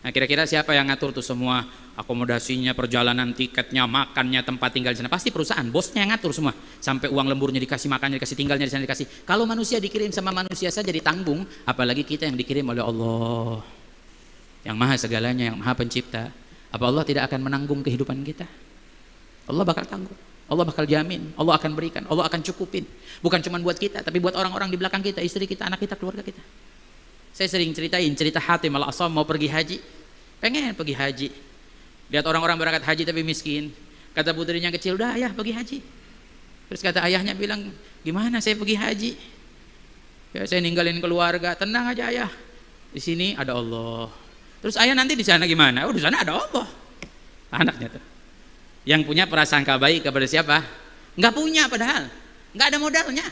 Nah, kira-kira siapa yang ngatur tuh semua akomodasinya, perjalanan, tiketnya, makannya, tempat tinggal di sana? Pasti perusahaan, bosnya yang ngatur semua. Sampai uang lemburnya dikasih, makannya dikasih, tinggalnya di sana dikasih. Kalau manusia dikirim sama manusia saja ditanggung, apalagi kita yang dikirim oleh Allah, yang maha segalanya, yang maha pencipta. Apa Allah tidak akan menanggung kehidupan kita? Allah bakal tanggung, Allah bakal jamin, Allah akan berikan, Allah akan cukupin. Bukan cuma buat kita, tapi buat orang-orang di belakang kita, istri kita, anak kita, keluarga kita. Saya sering ceritain cerita Hatim Al-Asam mau pergi haji, pengen pergi haji. Lihat orang-orang berangkat haji tapi miskin. Kata putrinya kecil, udah ayah pergi haji. Terus kata ayahnya bilang, gimana saya pergi haji? Ya saya ninggalin keluarga, tenang aja ayah. Di sini ada Allah. Terus ayah nanti di sana gimana? Oh di sana ada Allah. Anaknya tuh. Yang punya prasangka baik kepada siapa? Nggak punya padahal, nggak ada modalnya.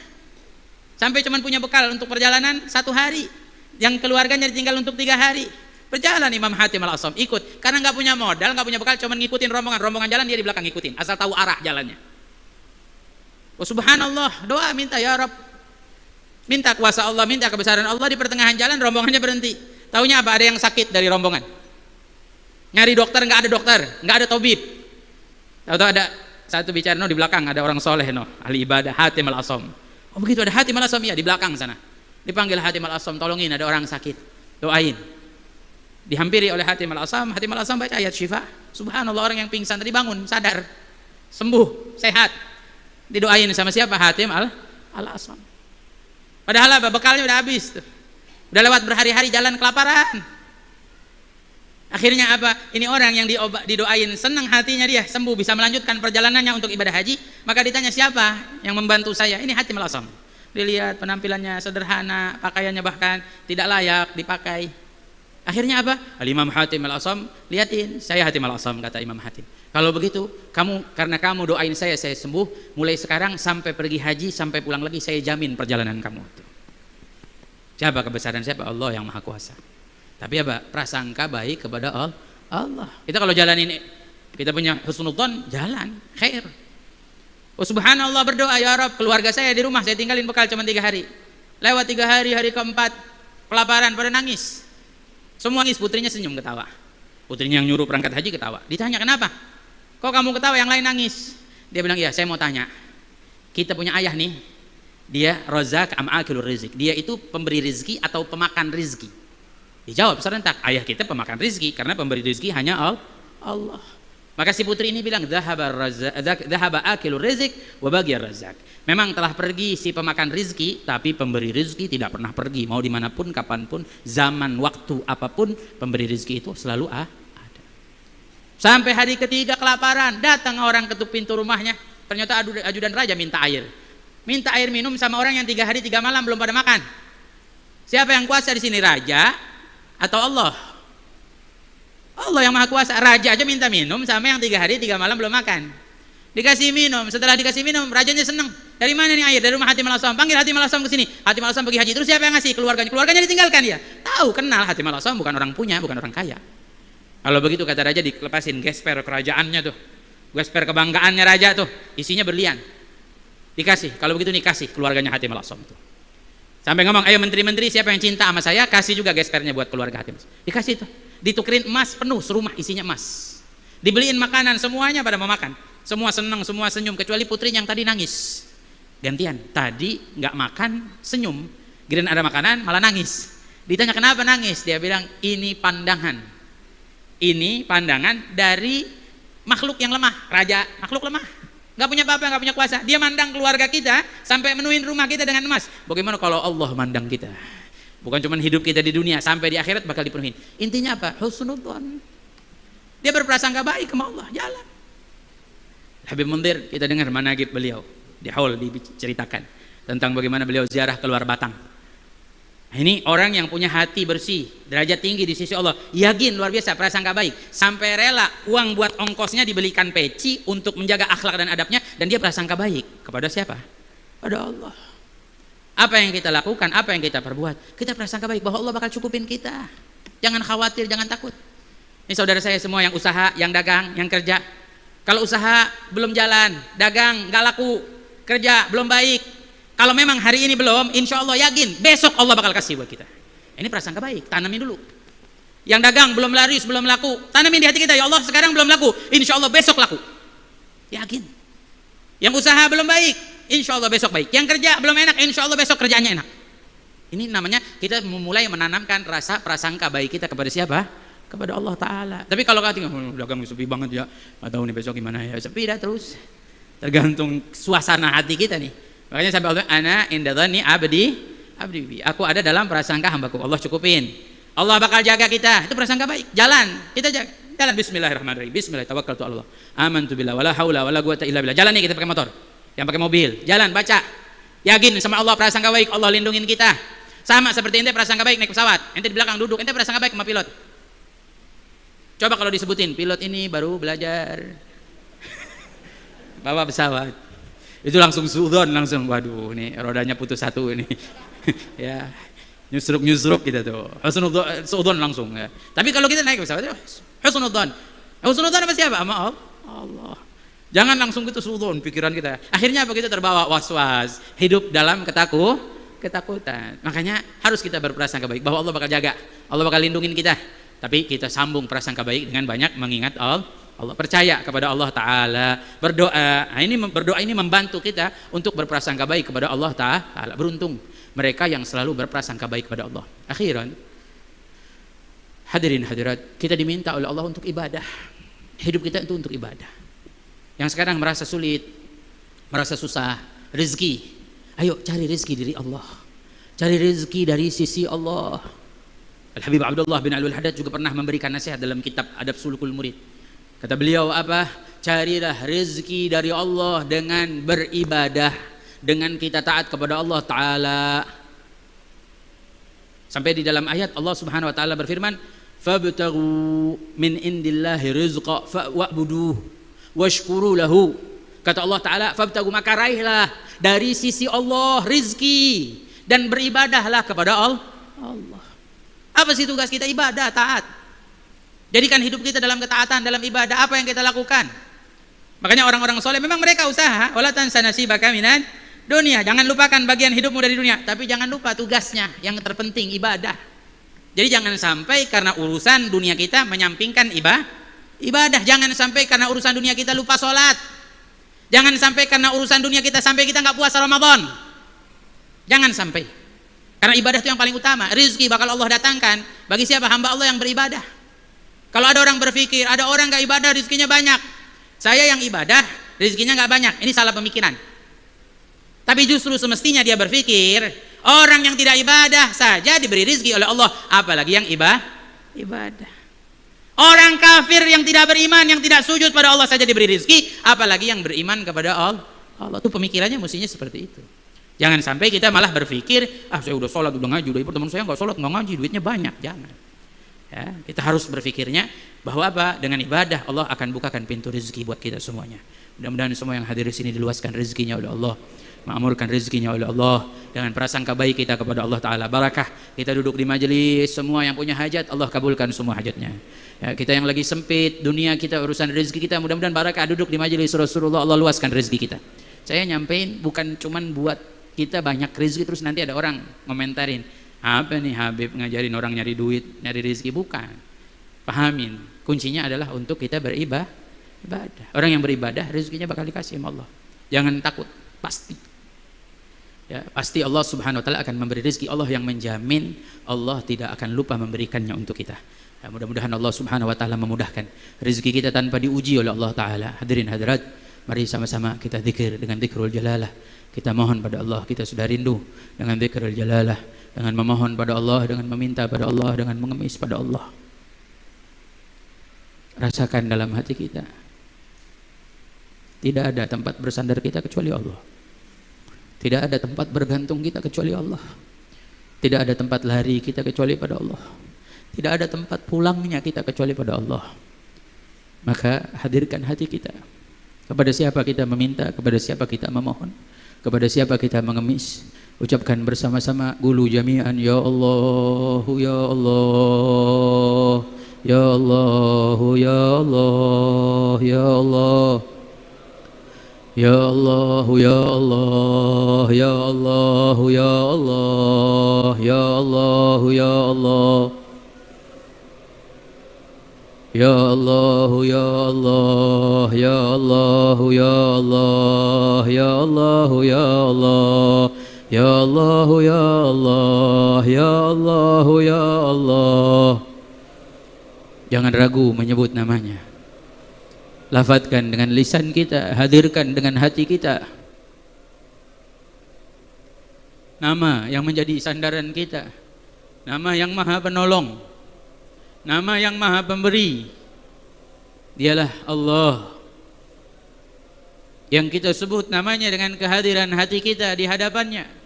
Sampai cuman punya bekal untuk perjalanan 1 hari. Yang keluarganya ditinggal untuk 3 hari. Berjalan Imam Hatim Al-Asam, ikut. Karena nggak punya modal, nggak punya bekal, cuman ngikutin rombongan jalan, dia di belakang ngikutin, asal tahu arah jalannya. Oh subhanallah, doa minta ya Rabb. Minta kuasa Allah, minta kebesaran Allah, di pertengahan jalan rombongannya berhenti. Taunya apa? Ada yang sakit dari rombongan. Nyari dokter, nggak ada dokter, nggak ada tabib. Tahu-tahu ada satu bicara di belakang, ada orang soleh ahli ibadah, Hatim Al-Asam. Oh begitu, ada Hatim Al-Asam, ya di belakang sana. Dipanggil Hatim Al-Asam, tolongin ada orang sakit, doain. Dihampiri oleh Hatim Al-Asam, Hatim Al-Asam baca ayat syifa. Subhanallah, orang yang pingsan tadi bangun, sadar, sembuh, sehat. Didoain sama siapa? Hatim Al-Asam. Padahal apa? Bekalnya udah habis tuh. Udah lewat berhari-hari jalan kelaparan. Akhirnya apa? Ini orang yang didoain, senang hatinya dia, sembuh, bisa melanjutkan perjalanannya untuk ibadah haji. Maka ditanya, siapa yang membantu saya? Ini Hatim Al-Asam. Dilihat penampilannya sederhana, pakaiannya bahkan tidak layak dipakai. Akhirnya apa? Imam Hatim Al-Asam, lihatin, saya Hatim Al-Asam, kata Imam Hatim. Kalau begitu, karena kamu doain saya sembuh, mulai sekarang sampai pergi haji, sampai pulang lagi, saya jamin perjalanan kamu. Siapa kebesaran siapa? Allah yang Maha Kuasa. Tapi apa? Prasangka baik kepada Allah. Kita kalau jalan ini, kita punya husnudzon, jalan, khair. Oh subhanallah, berdoa, ya Rabb, keluarga saya di rumah, saya tinggalin bekal cuma 3 hari. Lewat 3 hari, hari keempat, kelaparan, pada nangis. Semua nangis, putrinya senyum ketawa. Putrinya yang nyuruh berangkat haji ketawa. Ditanya, kenapa? Kok kamu ketawa, yang lain nangis? Dia bilang, ya saya mau tanya. Kita punya ayah nih, dia Razak am akilur rizq. Dia itu pemberi rizki atau pemakan rizki? Dijawab serentak, ayah kita pemakan rizki, karena pemberi rizki hanya Allah. Maka si putri ini bilang, dhahaba akilur rizq wa baghiyar razak. Memang telah pergi si pemakan rizki, tapi pemberi rizki tidak pernah pergi. Mau dimanapun, kapanpun, zaman, waktu, apapun, pemberi rizki itu selalu ada. Sampai hari ketiga kelaparan, datang orang ketuk pintu rumahnya. Ternyata ajudan raja minta air minum sama orang yang 3 hari 3 malam belum pada makan. Siapa yang kuasa di sini, raja atau Allah? Allah yang Maha Kuasa. Raja aja minta minum sama yang 3 hari 3 malam belum makan. Dikasih minum, setelah dikasih minum rajanya senang. Dari mana nih air? Dari rumah Hatim Al-Asam. Panggil Hatim Al-Asam ke sini. Hatim Al-Asam pergi haji. Terus siapa yang ngasih? Keluarganya ditinggalkan ya. Tahu, kenal Hatim Al-Asam bukan orang punya, bukan orang kaya. Kalau begitu kata raja, dilepasin gesper kerajaannya tuh. Gesper kebanggaannya raja tuh, isinya berlian. Dikasih. Kalau begitu nih kasih keluarganya Hatim Al-Asam tuh. Sampai ngomong, ayo menteri-menteri siapa yang cinta sama saya, kasih juga gespernya buat keluarga Hatim. Dikasih tuh. Ditukerin emas penuh, serumah isinya emas. Dibeliin makanan, semuanya pada mau makan. Semua senang, semua senyum, kecuali putrinya yang tadi nangis. Gantian, tadi nggak makan, senyum. Giliran ada makanan, malah nangis. Ditanya kenapa nangis? Dia bilang, ini pandangan. Ini pandangan dari makhluk yang lemah. Raja, makhluk lemah. Nggak punya apa-apa, nggak punya kuasa. Dia mandang keluarga kita, sampai menuhin rumah kita dengan emas. Bagaimana kalau Allah mandang kita? Bukan cuma hidup kita di dunia, sampai di akhirat bakal dipenuhin. Intinya apa? Husnudzon. Dia berprasangka baik sama Allah, jalan. Habib Mundir, kita dengar manaqib beliau di haul diceritakan tentang bagaimana beliau ziarah keluar Batang. Ini orang yang punya hati bersih, derajat tinggi di sisi Allah, yakin luar biasa, prasangka baik, sampai rela uang buat ongkosnya dibelikan peci untuk menjaga akhlak dan adabnya, dan dia prasangka baik kepada siapa? Pada Allah. Apa yang kita lakukan, apa yang kita perbuat, kita prasangka baik bahwa Allah bakal cukupin kita. Jangan khawatir, jangan takut. Ini saudara saya semua yang usaha, yang dagang, yang kerja, Kalau usaha belum jalan, dagang nggak laku, kerja belum baik, kalau memang hari ini belum, insya Allah yakin besok Allah bakal kasih buat kita. Ini prasangka baik, tanamin dulu. Yang dagang belum laris, belum laku, tanamin di hati kita, ya Allah sekarang belum laku, insya Allah besok laku. Yakin. Yang usaha belum baik, insya Allah besok baik. Yang kerja belum enak, insya Allah besok kerjaannya enak. Ini namanya kita memulai menanamkan rasa prasangka baik kita kepada siapa? Kepada Allah Ta'ala. Tapi kalau kata dagang sepi banget ya, nggak tahu nih besok gimana ya, sepi dah terus. Tergantung suasana hati kita nih. Makanya sampai Allah, ana inda dhanni abdi bi. Aku ada dalam prasangka hambaku. Allah cukupin. Allah bakal jaga kita. Itu prasangka baik. Jalan, kita jaga. Jalan bismillahirrahmanirrahim. Bismillah tawakkaltu Allah. Amantu billah wala haula wala quwata illa billah. Jalan nih kita pakai motor. Yang pakai mobil, jalan baca. Yakin sama Allah, prasangka baik, Allah lindungin kita. Sama seperti ente prasangka baik naik pesawat. Ente di belakang duduk, ente prasangka baik sama pilot. Coba kalau disebutin, pilot ini baru belajar bawa pesawat, itu langsung suudon, langsung waduh ini rodanya putus satu ini ya, nyusruk kita tuh suudon langsung ya. Tapi kalau kita naik pesawat husnudzon apa siapa? Sama Allah. Jangan langsung gitu suudon pikiran kita, akhirnya begitu terbawa was-was, hidup dalam ketakutan. Makanya harus kita berprasangka baik bahwa Allah bakal jaga, Allah bakal lindungin kita. Tapi kita sambung prasangka baik dengan banyak mengingat Allah, percaya kepada Allah Ta'ala, berdoa. Nah, berdoa ini membantu kita untuk berprasangka baik kepada Allah Ta'ala. Beruntung mereka yang selalu berprasangka baik kepada Allah. Akhiran, hadirin hadirat, kita diminta oleh Allah untuk ibadah. Hidup kita itu untuk ibadah. Yang sekarang merasa sulit, merasa susah, rezeki, ayo cari rezeki dari Allah, cari rezeki dari sisi Allah. Al-Habib Abdullah bin Alwi Al-Haddad juga pernah memberikan nasihat dalam kitab Adab Sulukul Murid. Kata beliau apa? Carilah rezeki dari Allah dengan beribadah, dengan kita taat kepada Allah Ta'ala. Sampai di dalam ayat Allah Subhanahu Wa Ta'ala berfirman, fabtaghu min indillahi rizqa fa'buduh washkuru lahu. Kata Allah Ta'ala, fabtaghu, maka raihlah dari sisi Allah rizki dan beribadahlah kepada Allah. Apa sih tugas kita? Ibadah, taat. Jadikan hidup kita dalam ketaatan, dalam ibadah. Apa yang kita lakukan? Makanya orang-orang soleh memang mereka usaha. Wala tansa nasibaka minan dunia. Jangan lupakan bagian hidupmu dari dunia. Tapi jangan lupa tugasnya yang terpenting, ibadah. Jadi jangan sampai karena urusan dunia kita menyampingkan ibadah. Jangan sampai karena urusan dunia kita lupa sholat. Jangan sampai karena urusan dunia kita sampai kita nggak puasa Ramadan. Jangan sampai. Karena ibadah itu yang paling utama. Rizki bakal Allah datangkan bagi siapa? Hamba Allah yang beribadah. Kalau ada orang berpikir, ada orang gak ibadah rizkinya banyak, saya yang ibadah rizkinya gak banyak, ini salah pemikiran. Tapi justru semestinya dia berpikir, orang yang tidak ibadah saja diberi rizki oleh Allah, apalagi yang ibadah. Orang kafir yang tidak beriman, yang tidak sujud pada Allah saja diberi rizki, apalagi yang beriman kepada Allah. Itu pemikirannya mestinya seperti itu. Jangan sampai kita malah berpikir, saya udah sholat, udah ngaji, udah teman saya nggak sholat, nggak ngaji, duitnya banyak. Jangan. Ya, kita harus berpikirnya bahwa apa? Dengan ibadah Allah akan bukakan pintu rezeki buat kita semuanya. Mudah-mudahan semua yang hadir di sini diluaskan rezekinya oleh Allah, makmurkan rezekinya oleh Allah dengan prasangka baik kita kepada Allah Ta'ala. Barakah kita duduk di majelis, semua yang punya hajat Allah kabulkan semua hajatnya. Ya, kita yang lagi sempit dunia kita, urusan rezeki kita, mudah-mudahan barakah duduk di majelis Rasulullah, Allah luaskan rezeki kita. Saya nyampein bukan cuman buat kita banyak rezeki terus nanti ada orang ngomentarin, apa nih Habib ngajarin orang nyari duit, nyari rezeki. Bukan. Pahamin, kuncinya adalah untuk kita beribadah. Orang yang beribadah rezekinya bakal dikasih sama Allah. Jangan takut, pasti. Ya, pasti Allah Subhanahu Wa Taala akan memberi rezeki. Allah yang menjamin, Allah tidak akan lupa memberikannya untuk kita. Ya, mudah-mudahan Allah Subhanahu Wa Taala memudahkan rezeki kita tanpa diuji oleh Allah Taala. Hadirin hadirat, mari sama-sama kita zikir dengan zikrul jalalah. Kita mohon pada Allah, kita sudah rindu dengan zikrul jalalah, dengan memohon pada Allah, dengan meminta pada Allah, dengan mengemis pada Allah. Rasakan dalam hati kita, tidak ada tempat bersandar kita kecuali Allah. Tidak ada tempat bergantung kita kecuali Allah. Tidak ada tempat lari kita kecuali pada Allah. Tidak ada tempat pulangnya kita kecuali pada Allah. Maka hadirkan hati kita. Kepada siapa kita meminta, kepada siapa kita memohon, kepada siapa kita mengemis. Ucapkan bersama-sama, qulu jami'an ya Allah, ya Allah, Ya Allah, Ya Allah, Ya Allah. Ya Allah, Ya Allah, Ya Allah, Ya Allah, Ya Allah, Ya Allah. Ya Allah, Ya Allah, Ya Allah, Ya Allah, Ya Allah, Ya Allah. Ya Allah, Ya Allah, Ya Allah, Ya Allah. Jangan ragu menyebut namanya. Lafadzkan dengan lisan kita, hadirkan dengan hati kita. Nama yang menjadi sandaran kita, nama yang maha penolong, nama yang maha pemberi. Dialah Allah yang kita sebut namanya dengan kehadiran hati kita di hadapannya.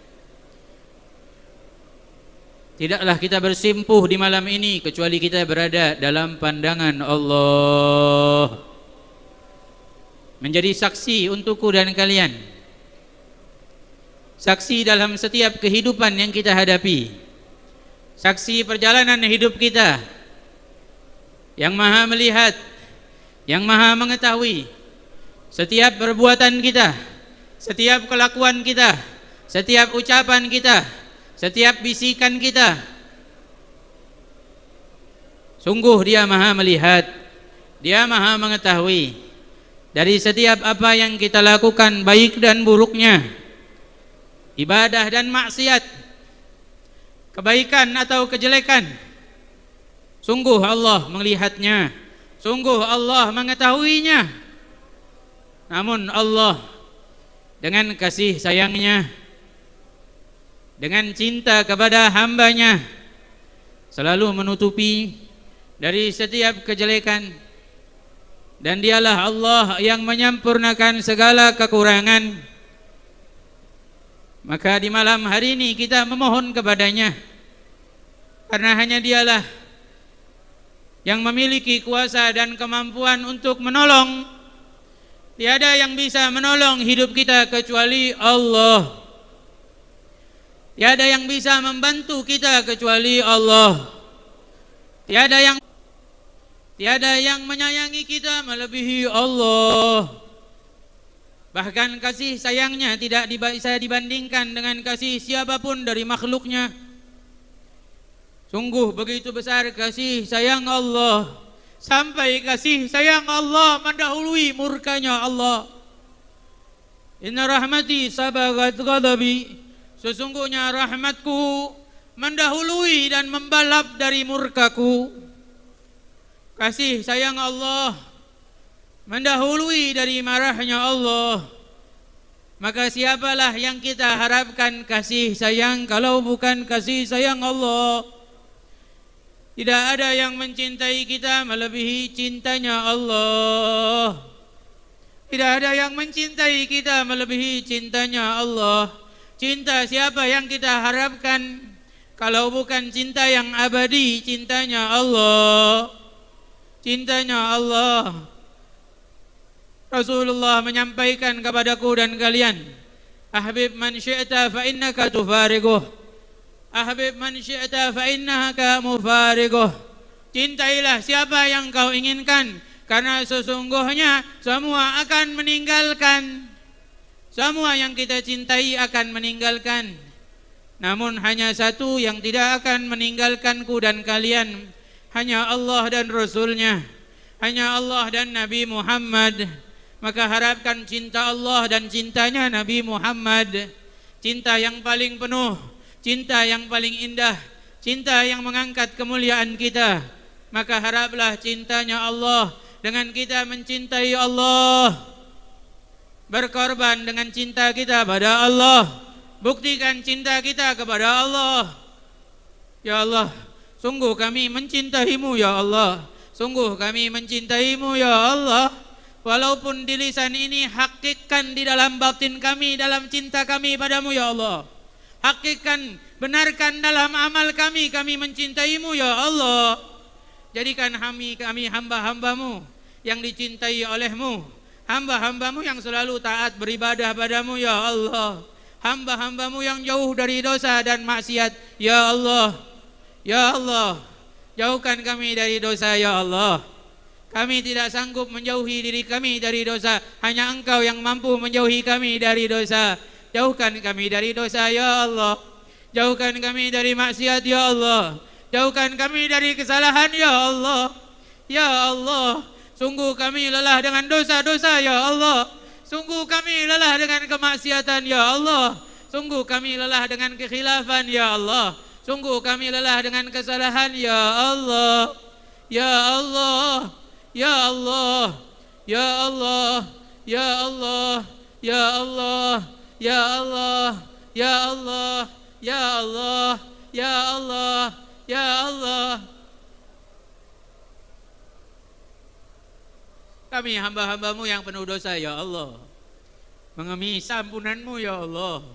Tidaklah kita bersimpuh di malam ini kecuali kita berada dalam pandangan Allah, menjadi saksi untukku dan kalian, saksi dalam setiap kehidupan yang kita hadapi, saksi perjalanan hidup kita, yang maha melihat, yang maha mengetahui setiap perbuatan kita, setiap kelakuan kita, setiap ucapan kita, setiap bisikan kita. Sungguh Dia maha melihat, Dia maha mengetahui dari setiap apa yang kita lakukan, baik dan buruknya, ibadah dan maksiat, kebaikan atau kejelekan. Sungguh Allah melihatnya, sungguh Allah mengetahuinya. Namun Allah dengan kasih sayangnya, dengan cinta kepada hambanya, selalu menutupi dari setiap kejelekan. Dan Dialah Allah yang menyempurnakan segala kekurangan. Maka di malam hari ini kita memohon kepadanya, karena hanya Dialah yang memiliki kuasa dan kemampuan untuk menolong. Tiada yang bisa menolong hidup kita kecuali Allah. Tiada yang bisa membantu kita kecuali Allah. Tiada yang menyayangi kita melebihi Allah. Bahkan kasih sayangnya tidak bisa dibandingkan dengan kasih siapapun dari makhluknya. Sungguh begitu besar kasih sayang Allah, sampai kasih sayang Allah mendahului murkanya Allah. Inna rahmati sabagat ghadabi, sesungguhnya rahmatku mendahului dan membalap dari murkaku. Kasih sayang Allah mendahului dari marahnya Allah. Maka siapalah yang kita harapkan kasih sayang kalau bukan kasih sayang Allah? Tidak ada yang mencintai kita melebihi cintanya Allah. Tidak ada yang mencintai kita melebihi cintanya Allah. Cinta siapa yang kita harapkan kalau bukan cinta yang abadi, cintanya Allah. Cintanya Allah. Rasulullah menyampaikan kepadaku dan kalian, ahbib man syi'ta fa innaka tufariguh, ahbib man syi'ta fa innaka mufariguh. Cintailah siapa yang kau inginkan, karena sesungguhnya semua akan meninggalkan. Semua yang kita cintai akan meninggalkan. Namun hanya satu yang tidak akan meninggalkanku dan kalian, hanya Allah dan Rasulnya, hanya Allah dan Nabi Muhammad. Maka harapkan cinta Allah dan cintanya Nabi Muhammad, cinta yang paling penuh, cinta yang paling indah, cinta yang mengangkat kemuliaan kita. Maka haraplah cintanya Allah dengan kita mencintai Allah. Berkorban dengan cinta kita pada Allah. Buktikan cinta kita kepada Allah. Ya Allah, sungguh kami mencintaimu ya Allah. Sungguh kami mencintaimu ya Allah. Walaupun di lisan ini, hakikkan di dalam batin kami, dalam cinta kami padamu ya Allah. Hakikkan, benarkan dalam amal kami mencintaimu ya Allah. Jadikan kami hamba-hambamu yang dicintai olehmu, hamba-hambamu yang selalu taat beribadah padamu ya Allah, hamba-hambamu yang jauh dari dosa dan maksiat ya Allah. Ya Allah, Jauhkan kami dari dosa ya Allah. Kami tidak sanggup menjauhi diri kami dari dosa. Hanya Engkau yang mampu menjauhi kami dari dosa. Jauhkan kami dari dosa ya Allah. Jauhkan kami dari maksiat ya Allah. Jauhkan kami dari kesalahan ya Allah. Ya Allah, sungguh kami lelah dengan dosa-dosa ya Allah. Sungguh kami lelah dengan kemaksiatan ya Allah. Sungguh kami lelah dengan kekhilafan ya Allah. Sungguh kami lelah dengan kesalahan ya Allah. Ya Allah. Ya Allah, Ya Allah, Ya Allah, Ya Allah, Ya Allah, Ya Allah, Ya Allah, Ya Allah, Ya Allah. Kami hamba-hambamu yang penuh dosa ya Allah, mengemis ampunanmu ya Allah,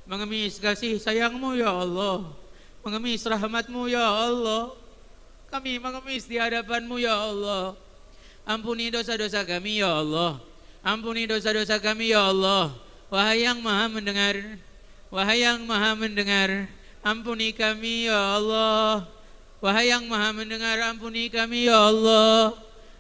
mengemis kasih sayangmu ya Allah, mengemis rahmatmu ya Allah. Kami mengemis di hadapanmu ya Allah. Ampuni dosa-dosa kami ya Allah. Ampuni dosa-dosa kami ya Allah. Wahai yang maha mendengar, wahai yang maha mendengar, ampuni kami ya Allah. Wahai yang maha mendengar, ampuni kami ya Allah.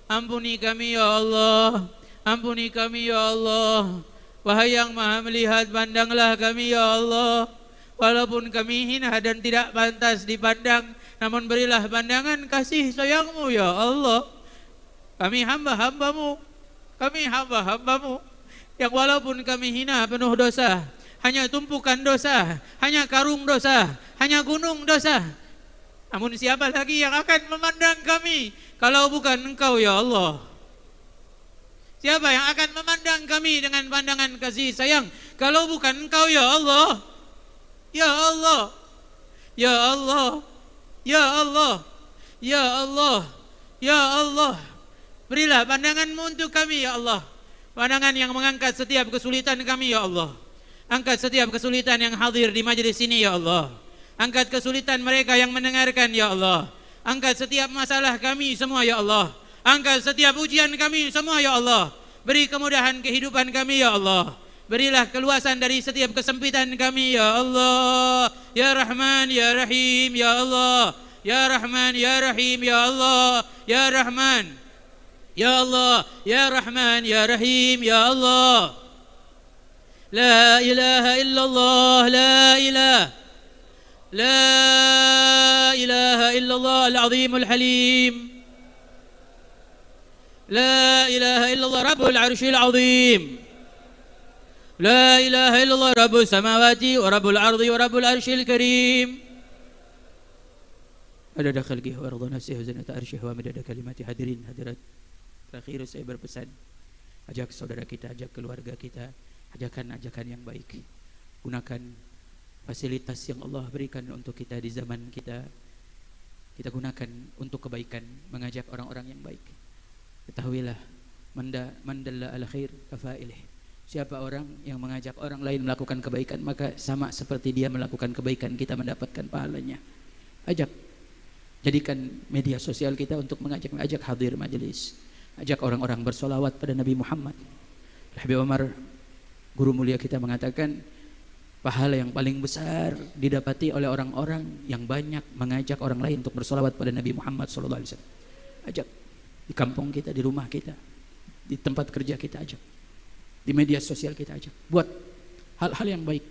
Ampuni kami ya Allah. Ampuni kami ya Allah. Wahai yang maha melihat, pandanglah kami ya Allah. Walaupun kami hina dan tidak pantas dipandang, namun berilah pandangan kasih sayangmu ya Allah. Kami hamba-hambamu, kami hamba-hambamu yang walaupun kami hina penuh dosa, hanya tumpukan dosa, hanya karung dosa, hanya gunung dosa. Namun siapa lagi yang akan memandang kami kalau bukan Engkau ya Allah? Siapa yang akan memandang kami dengan pandangan kasih sayang kalau bukan Engkau ya Allah? Ya Allah, Ya Allah, Ya Allah, Ya Allah, Ya Allah. Berilah pandangan-Mu untuk kami ya Allah. Pandangan yang mengangkat setiap kesulitan kami ya Allah. Angkat setiap kesulitan yang hadir di majelis ini ya Allah. Angkat kesulitan mereka yang mendengarkan ya Allah. Angkat setiap masalah kami semua ya Allah. Angkat setiap ujian kami semua ya Allah. Beri kemudahan kehidupan kami ya Allah. Berilah keluasan dari setiap kesempitan kami ya Allah. Ya Rahman ya Rahim ya Allah. Ya Rahman ya Rahim ya Allah. Ya Rahman Ya Allah, Ya Rahman, Ya Rahim, Ya Allah. La ilaha illallah, la ilaha. La ilaha illallah al-azimul halim. La ilaha illallah rabbul arshil azim. La ilaha illallah rabbus samawati wa rabbul ardi wa rabbul arshil karim. Adada khalqihi wa ardha nafsihi wa zinata arshihi wa midada kalimati hadirin hadirat. Terakhir saya berpesan, ajak saudara kita, ajak keluarga kita, ajakan yang baik. Gunakan fasilitas yang Allah berikan untuk kita di zaman kita. Kita gunakan untuk kebaikan, mengajak orang-orang yang baik. Ketahuilah, mandalla ala khair kafailih. Siapa orang yang mengajak orang lain melakukan kebaikan, maka sama seperti dia melakukan kebaikan, kita mendapatkan pahalanya. Ajak, jadikan media sosial kita untuk ajak hadir majelis. Ajak orang-orang bersolawat pada Nabi Muhammad. Habib Umar, guru mulia kita, mengatakan pahala yang paling besar didapati oleh orang-orang yang banyak mengajak orang lain untuk bersolawat pada Nabi Muhammad SAW. Ajak di kampung kita, di rumah kita, di tempat kerja kita, ajak di media sosial kita, ajak buat hal-hal yang baik,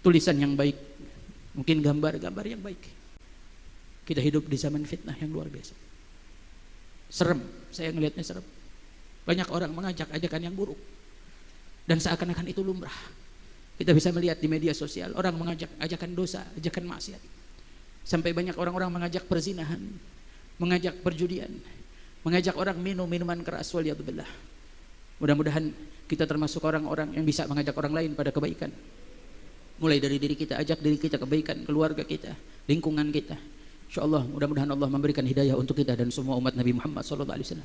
tulisan yang baik, mungkin gambar-gambar yang baik. Kita hidup di zaman fitnah yang luar biasa. Serem, saya ngelihatnya serem. Banyak orang mengajak ajakan yang buruk dan seakan-akan itu lumrah. Kita bisa melihat di media sosial orang mengajak ajakan dosa, ajakan maksiat. Sampai banyak orang-orang mengajak perzinahan, mengajak perjudian, mengajak orang minum minuman keras, waliyadzubillah. Mudah-mudahan kita termasuk orang-orang yang bisa mengajak orang lain pada kebaikan. Mulai dari diri kita, ajak diri kita kebaikan, keluarga kita, lingkungan kita. InsyaAllah mudah-mudahan Allah memberikan hidayah untuk kita dan semua umat Nabi Muhammad SAW,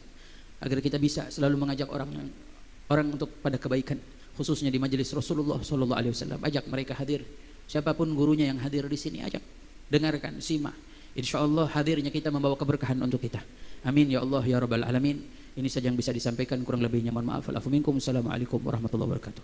agar kita bisa selalu mengajak orang untuk pada kebaikan, khususnya di majelis Rasulullah SAW. Ajak mereka hadir, siapapun gurunya yang hadir di sini, ajak, dengarkan, simak. InsyaAllah hadirnya kita membawa keberkahan untuk kita. Amin ya Allah ya Rabbal Alamin. Ini saja yang bisa disampaikan, kurang lebihnya mohon maaf. Assalamualaikum warahmatullahi wabarakatuh.